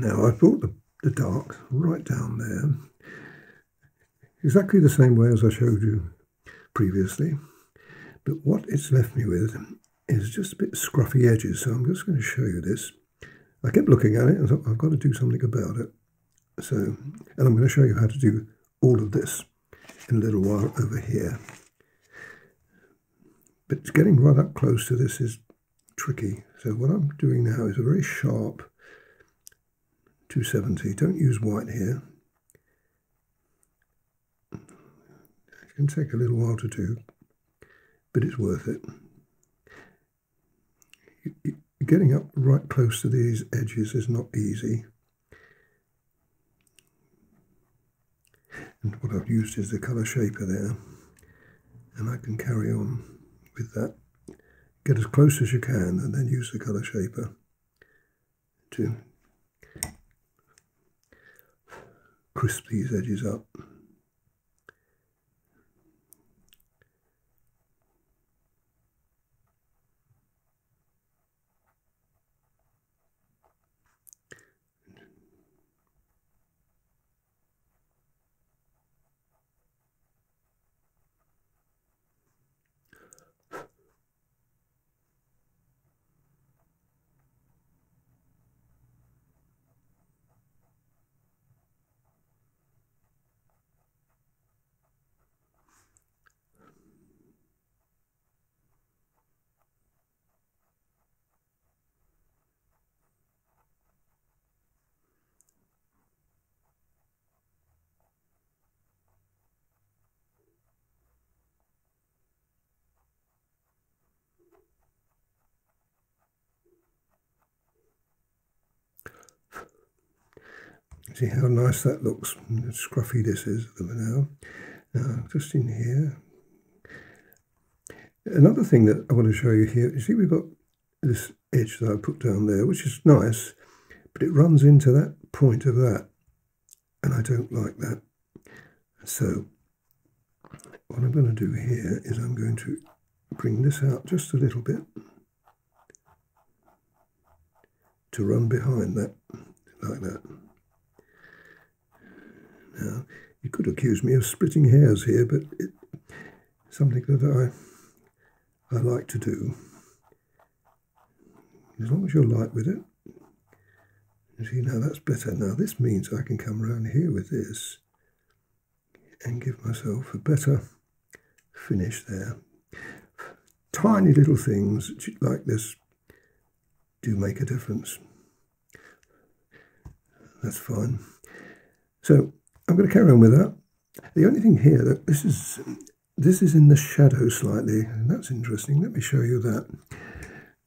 Now I've brought the dark right down there, exactly the same way as I showed you previously, but what it's left me with is just a bit scruffy edges, so I'm just going to show you this. I kept looking at it and thought I've got to do something about it. So, and I'm going to show you how to do all of this in a little while over here. But getting right up close to this is tricky. So what I'm doing now is a very sharp 270. Don't use white here. It can take a little while to do, but it's worth it. Getting up right close to these edges is not easy. And what I've used is the colour shaper there, and I can carry on with that. Get as close as you can and then use the colour shaper to crisp these edges up. See how nice that looks, how scruffy this is now. Now, just in here. Another thing that I want to show you here, you see we've got this edge that I put down there, which is nice, but it runs into that point of that, and I don't like that. So what I'm going to do here is I'm going to bring this out just a little bit to run behind that, like that. Now, you could accuse me of splitting hairs here, but it's something that I like to do. As long as you're light with it. You see, now that's better. Now this means I can come around here with this and give myself a better finish there. Tiny little things like this do make a difference. That's fine. So I'm going to carry on with that. The only thing here that this is in the shadow slightly, and that's interesting. Let me show you that.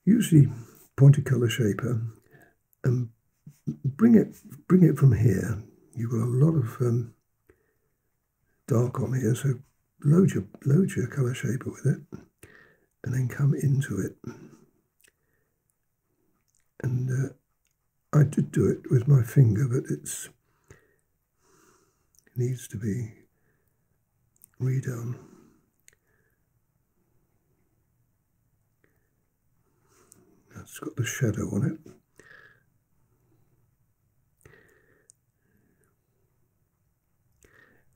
Use the pointed colour shaper and bring it from here. You've got a lot of dark on here, so load your colour shaper with it, and then come into it. And I did do it with my finger, but it needs to be redone. That's got the shadow on it.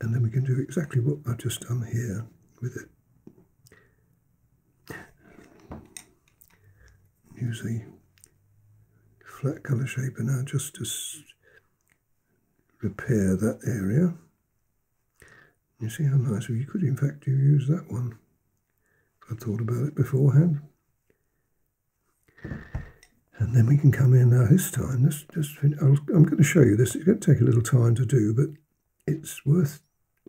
And then we can do exactly what I've just done here with it. Use the flat colour shaper now just to repair that area. You see how nice, you could in fact use that one. I thought about it beforehand. And then we can come in now this time. I'm going to show you this. It's going to take a little time to do, but it's worth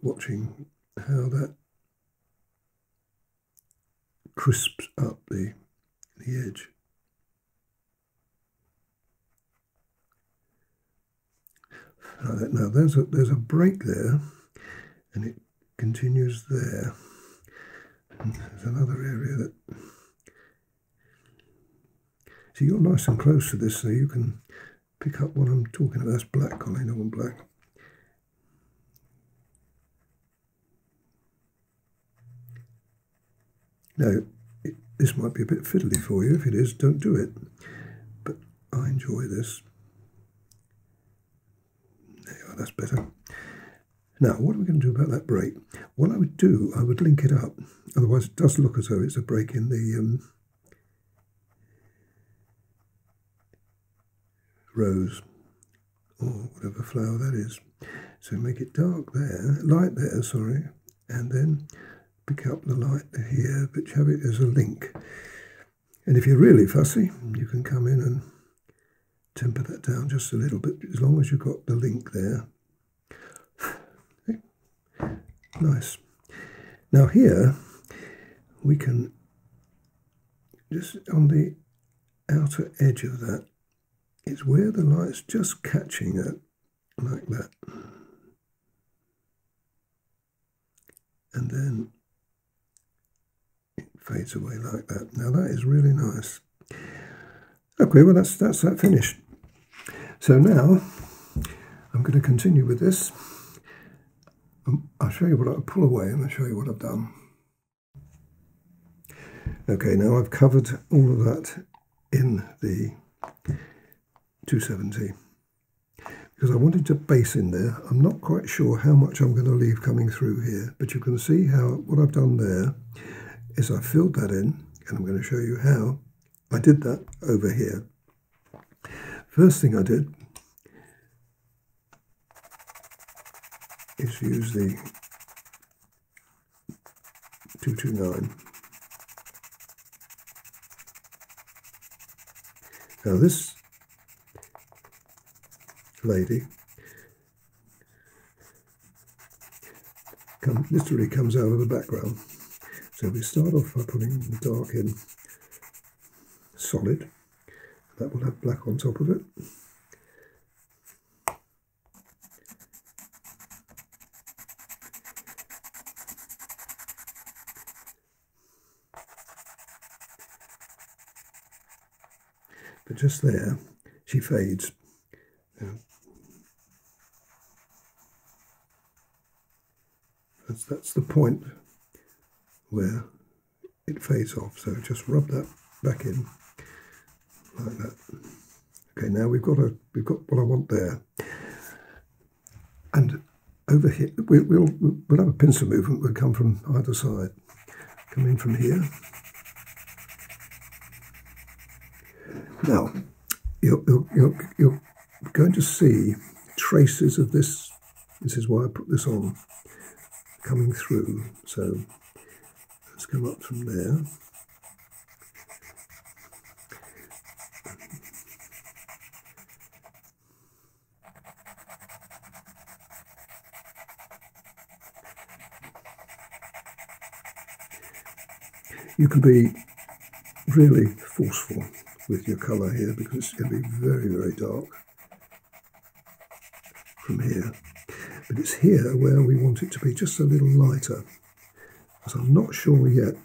watching how that crisps up the edge. Now there's a break there, and it continues there. And there's another area that. So you're nice and close to this, so you can pick up what I'm talking about. That's black, Colin, all black. Now, this might be a bit fiddly for you. If it is, don't do it. But I enjoy this. that's better. Now, what are we going to do about that break? What I would do, I would link it up. Otherwise, it does look as though it's a break in the rose, or whatever flower that is. So make it dark there, light there, sorry, and then pick up the light here, but have it as a link. And if you're really fussy, you can come in and temper that down just a little bit, as long as you've got the link there. Nice. Now here, we can, just on the outer edge of that, it's where the light's just catching it, like that. And then it fades away like that. Now that is really nice. Okay, well that's that finished. So now I'm going to continue with this. I'll show you what I pull away and I'll show you what I've done. Okay, now I've covered all of that in the 270 because I wanted to base in there. I'm not quite sure how much I'm going to leave coming through here, but you can see how what I've done there is I filled that in, and I'm going to show you how I did that over here. First thing I did is use the 229. Now this lady literally comes out of the background. So we start off by putting the dark in solid. That will have black on top of it. But just there, she fades. That's the point where it fades off. So just rub that back in like that. Okay, now we've got what I want there. And over here, we'll have a pincer movement. We'll come from either side. Come in from here. Now, you're going to see traces of this. This is why I put this on, coming through. So let's come up from there. You can be really forceful with your colour here because it's going to be very, very dark from here. But it's here where we want it to be just a little lighter. Because I'm not sure yet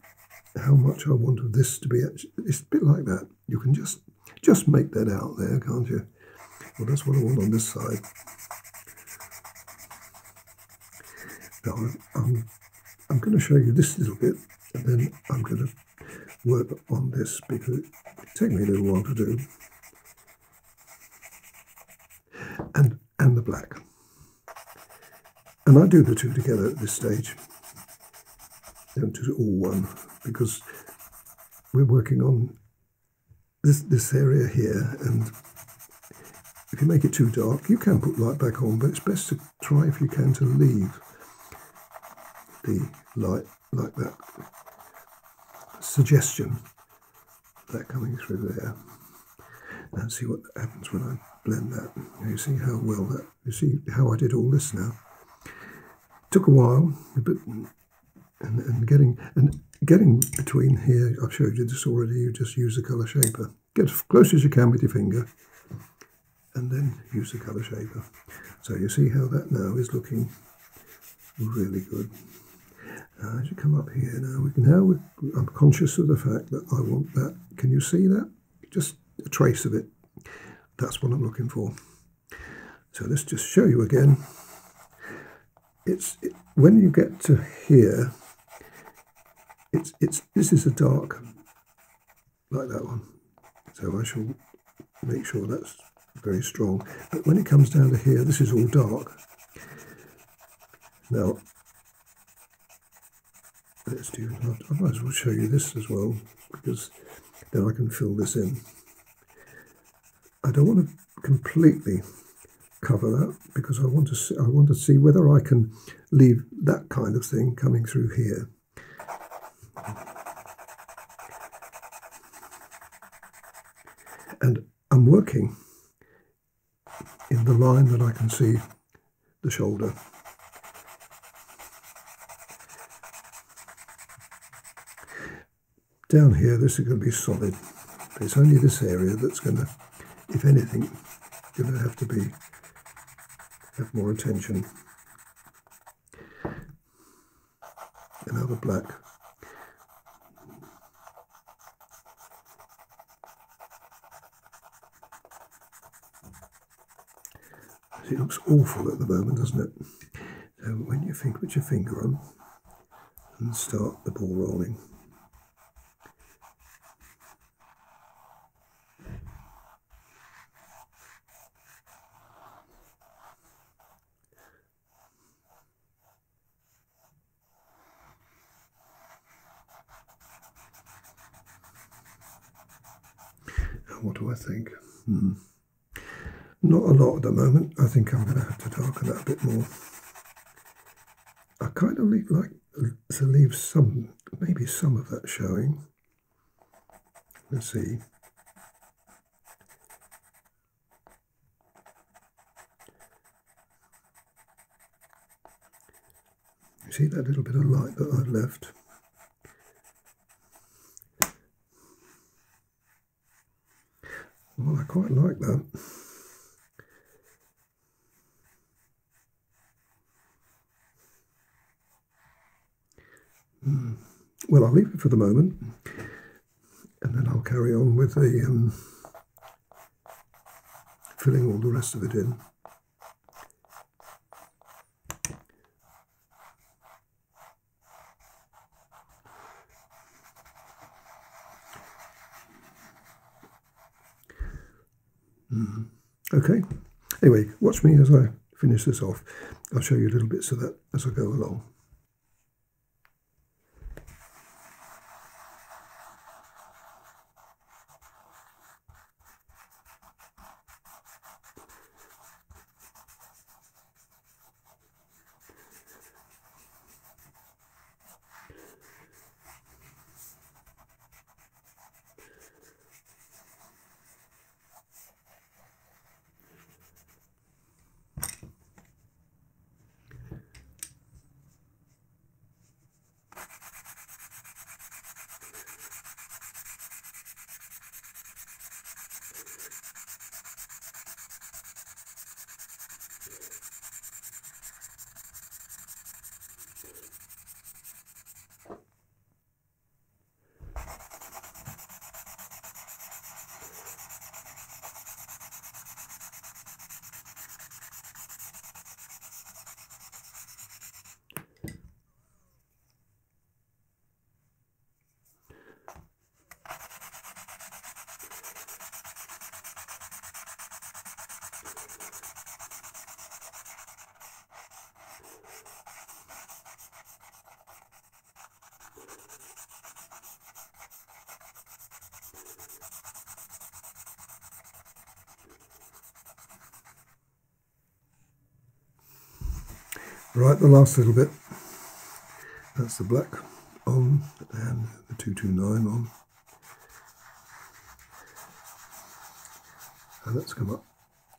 how much I want of this to be. It's a bit like that. You can just make that out there, can't you? Well, that's what I want on this side. Now, I'm going to show you this little bit, and then I'm going to work on this because it takes me a little while to do. And the black. And I do the two together at this stage. Don't do it all one, because we're working on this area here, and if you make it too dark, you can put light back on, but it's best to try, if you can, to leave the light like that. Suggestion of that coming through there. Now see what happens when I blend that. You see how well that, you see how I did all this now. Took a while, but and getting between here, I've showed you this already, you just use the colour shaper. Get as close as you can with your finger, and then use the colour shaper. So you see how that now is looking really good. As you come up here now, I'm conscious of the fact that I want that. Can you see that? Just a trace of it. That's what I'm looking for. So let's just show you again. When you get to here, this is a dark, like that one. So I shall make sure that's very strong. But when it comes down to here, this is all dark. Now, let's do, I might as well show you this as well, because then I can fill this in. I don't want to completely cover that, because I want to see whether I can leave that kind of thing coming through here. And I'm working in the line that I can see the shoulder. Down here, this is going to be solid. But it's only this area that's going to, if anything, going to have to have more attention. Another black. It looks awful at the moment, doesn't it? So when you put your finger on and start the ball rolling. What do I think? Not a lot at the moment. I think I'm going to have to darken that a bit more. I kind of like to leave some, maybe some of that showing. Let's see. You see that little bit of light that I left? Well, I quite like that. Well, I'll leave it for the moment, and then I'll carry on with the filling all the rest of it in. Okay, anyway, watch me as I finish this off. I'll show you little bits of that as I go along. Right, the last little bit, that's the black on and the 229 on, and that's come up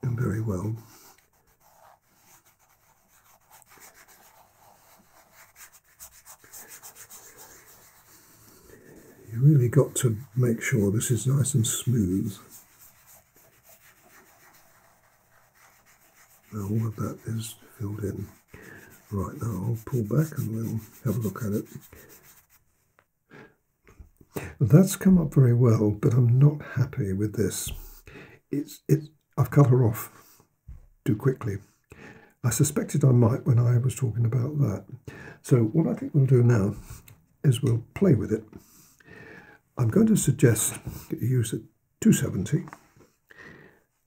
very well. You really got to make sure this is nice and smooth. Now all of that is filled in. Right, now I'll pull back and we'll have a look at it. That's come up very well, but I'm not happy with this. I've cut her off too quickly. I suspected I might when I was talking about that. So what I think we'll do now is we'll play with it. I'm going to suggest that you use a 270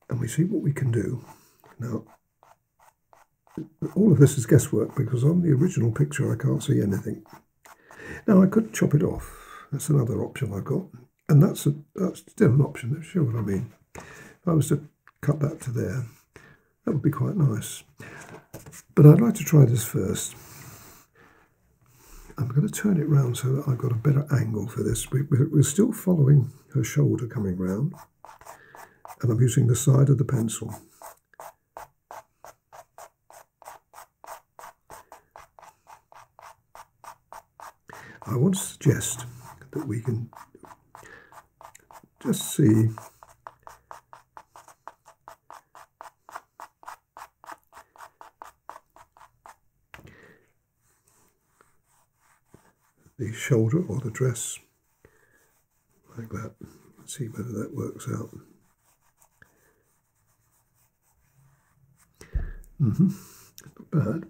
and we see what we can do. Now, all of this is guesswork because on the original picture I can't see anything. Now I could chop it off. That's another option I've got, and that's still an option. If you know what I mean. If I was to cut that to there, that would be quite nice. But I'd like to try this first. I'm going to turn it round so that I've got a better angle for this. We're still following her shoulder coming round, and I'm using the side of the pencil. I want to suggest that we can just see the shoulder or the dress like that. Let's see whether that works out. Not bad.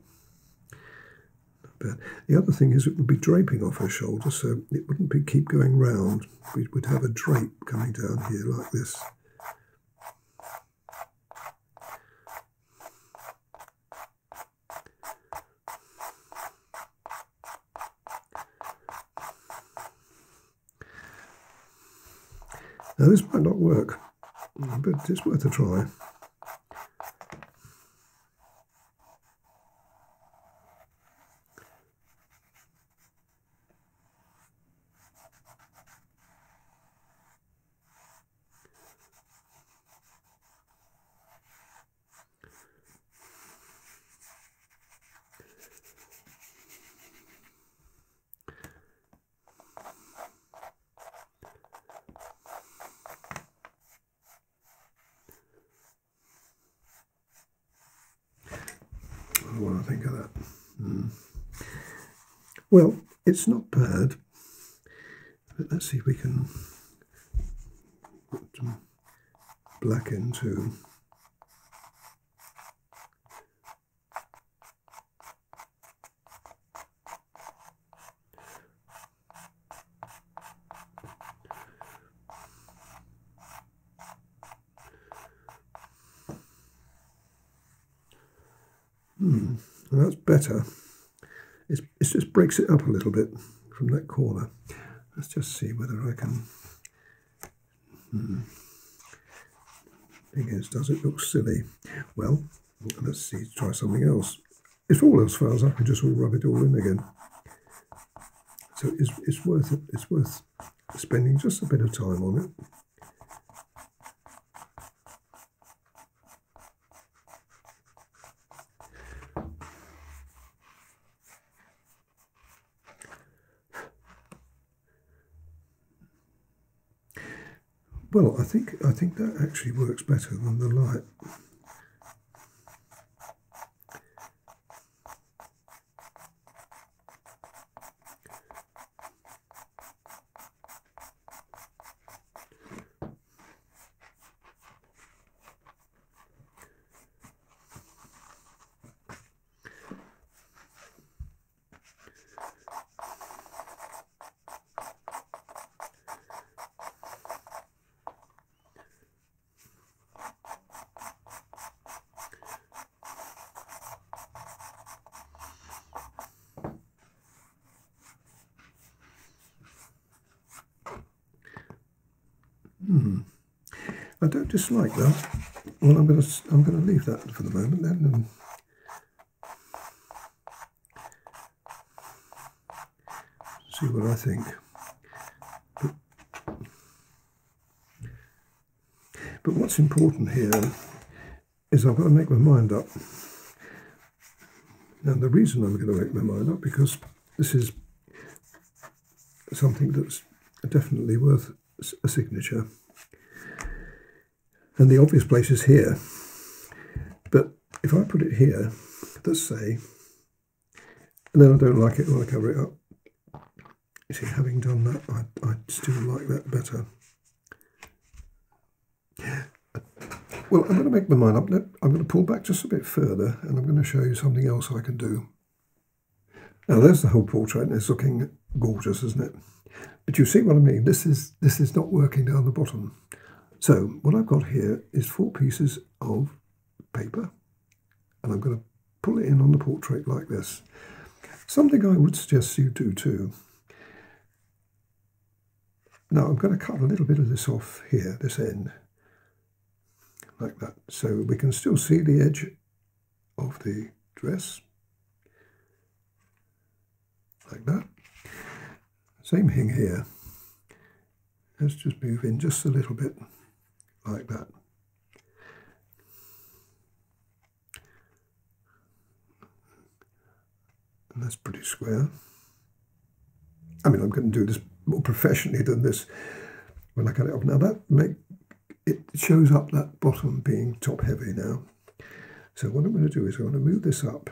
Not bad. The other thing is it would be draping off her shoulder, so it wouldn't keep going round. We would have a drape coming down here like this. Now this might not work, but it's worth a try. What do I think of that? Well, it's not bad, but let's see if we can put some black into. Well, that's better. It just breaks it up a little bit from that corner. Let's just see whether I can. Thing is, does it look silly? Well, let's see. Try something else. If all else fails, I can just rub it all in again. So it's worth it. It's worth spending just a bit of time on it. Well, I think that actually works better than the light. I don't dislike that. Well, I'm going to leave that for the moment then, and see what I think. But what's important here is I've got to make my mind up. Now, the reason I'm going to make my mind up because this is something that's definitely worth a signature. And the obvious place is here. But if I put it here, let's say, and then I don't like it, I want to cover it up. You see, having done that, I still like that better. Well, I'm going to make my mind up. I'm going to pull back just a bit further, and I'm going to show you something else I can do. Now, there's the whole portrait, and it's looking gorgeous, isn't it? But you see what I mean? This is not working down the bottom. So what I've got here is 4 pieces of paper, and I'm going to pull it in on the portrait like this. Something I would suggest you do too. Now I'm going to cut a little bit of this off here, this end, like that, so we can still see the edge of the dress, like that. Same thing here. Let's just move in just a little bit, like that. And that's pretty square. I mean, I'm going to do this more professionally than this when I cut it off. Now it shows up that bottom being top heavy now. So what I'm going to do is I'm going to move this up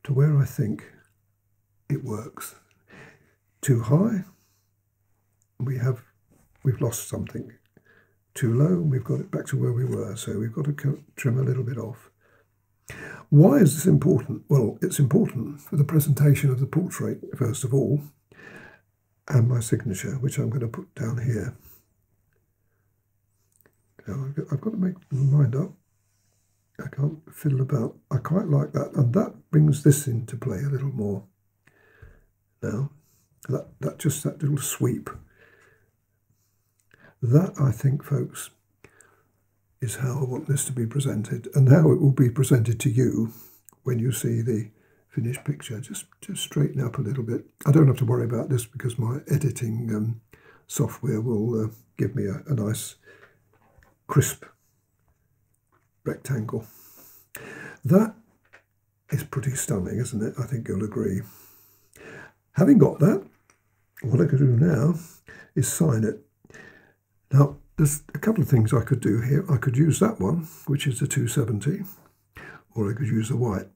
to where I think it works. Too high, we've lost something. Too low, we've got it back to where we were. So we've got to trim a little bit off. Why is this important? Well, it's important for the presentation of the portrait, first of all, and my signature, which I'm going to put down here. Now, I've got to make my mind up. I can't fiddle about. I quite like that, and that brings this into play a little more. Now, that just that little sweep. That, I think, folks, is how I want this to be presented, and how it will be presented to you when you see the finished picture. Just straighten up a little bit. I don't have to worry about this because my editing software will give me a nice crisp rectangle. That is pretty stunning, isn't it? I think you'll agree. Having got that, what I could do now is sign it. Now, there's a couple of things I could do here. I could use that one, which is the 270, or I could use the white.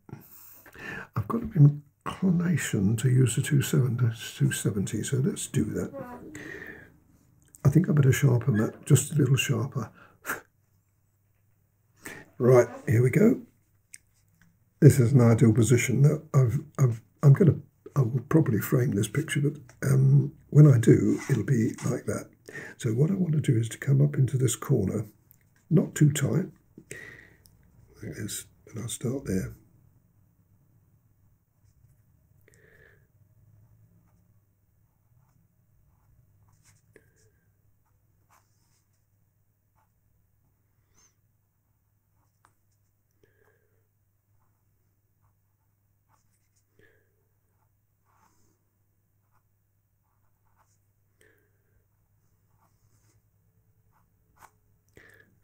I've got an inclination to use the 270, so let's do that. I think I better sharpen that just a little sharper. Right, here we go. This is an ideal position. Now, I will probably frame this picture, but when I do, it'll be like that. So what I want to do is to come up into this corner, not too tight, like this, and I'll start there.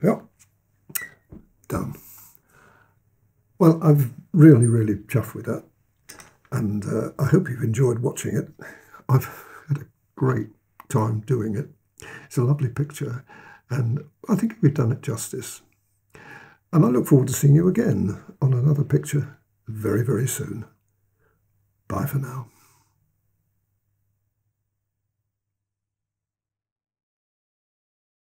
Yep, done. Well, I've really chuffed with that, and I hope you've enjoyed watching it. I've had a great time doing it. It's a lovely picture, and I think we've done it justice. And I look forward to seeing you again on another picture very soon. Bye for now.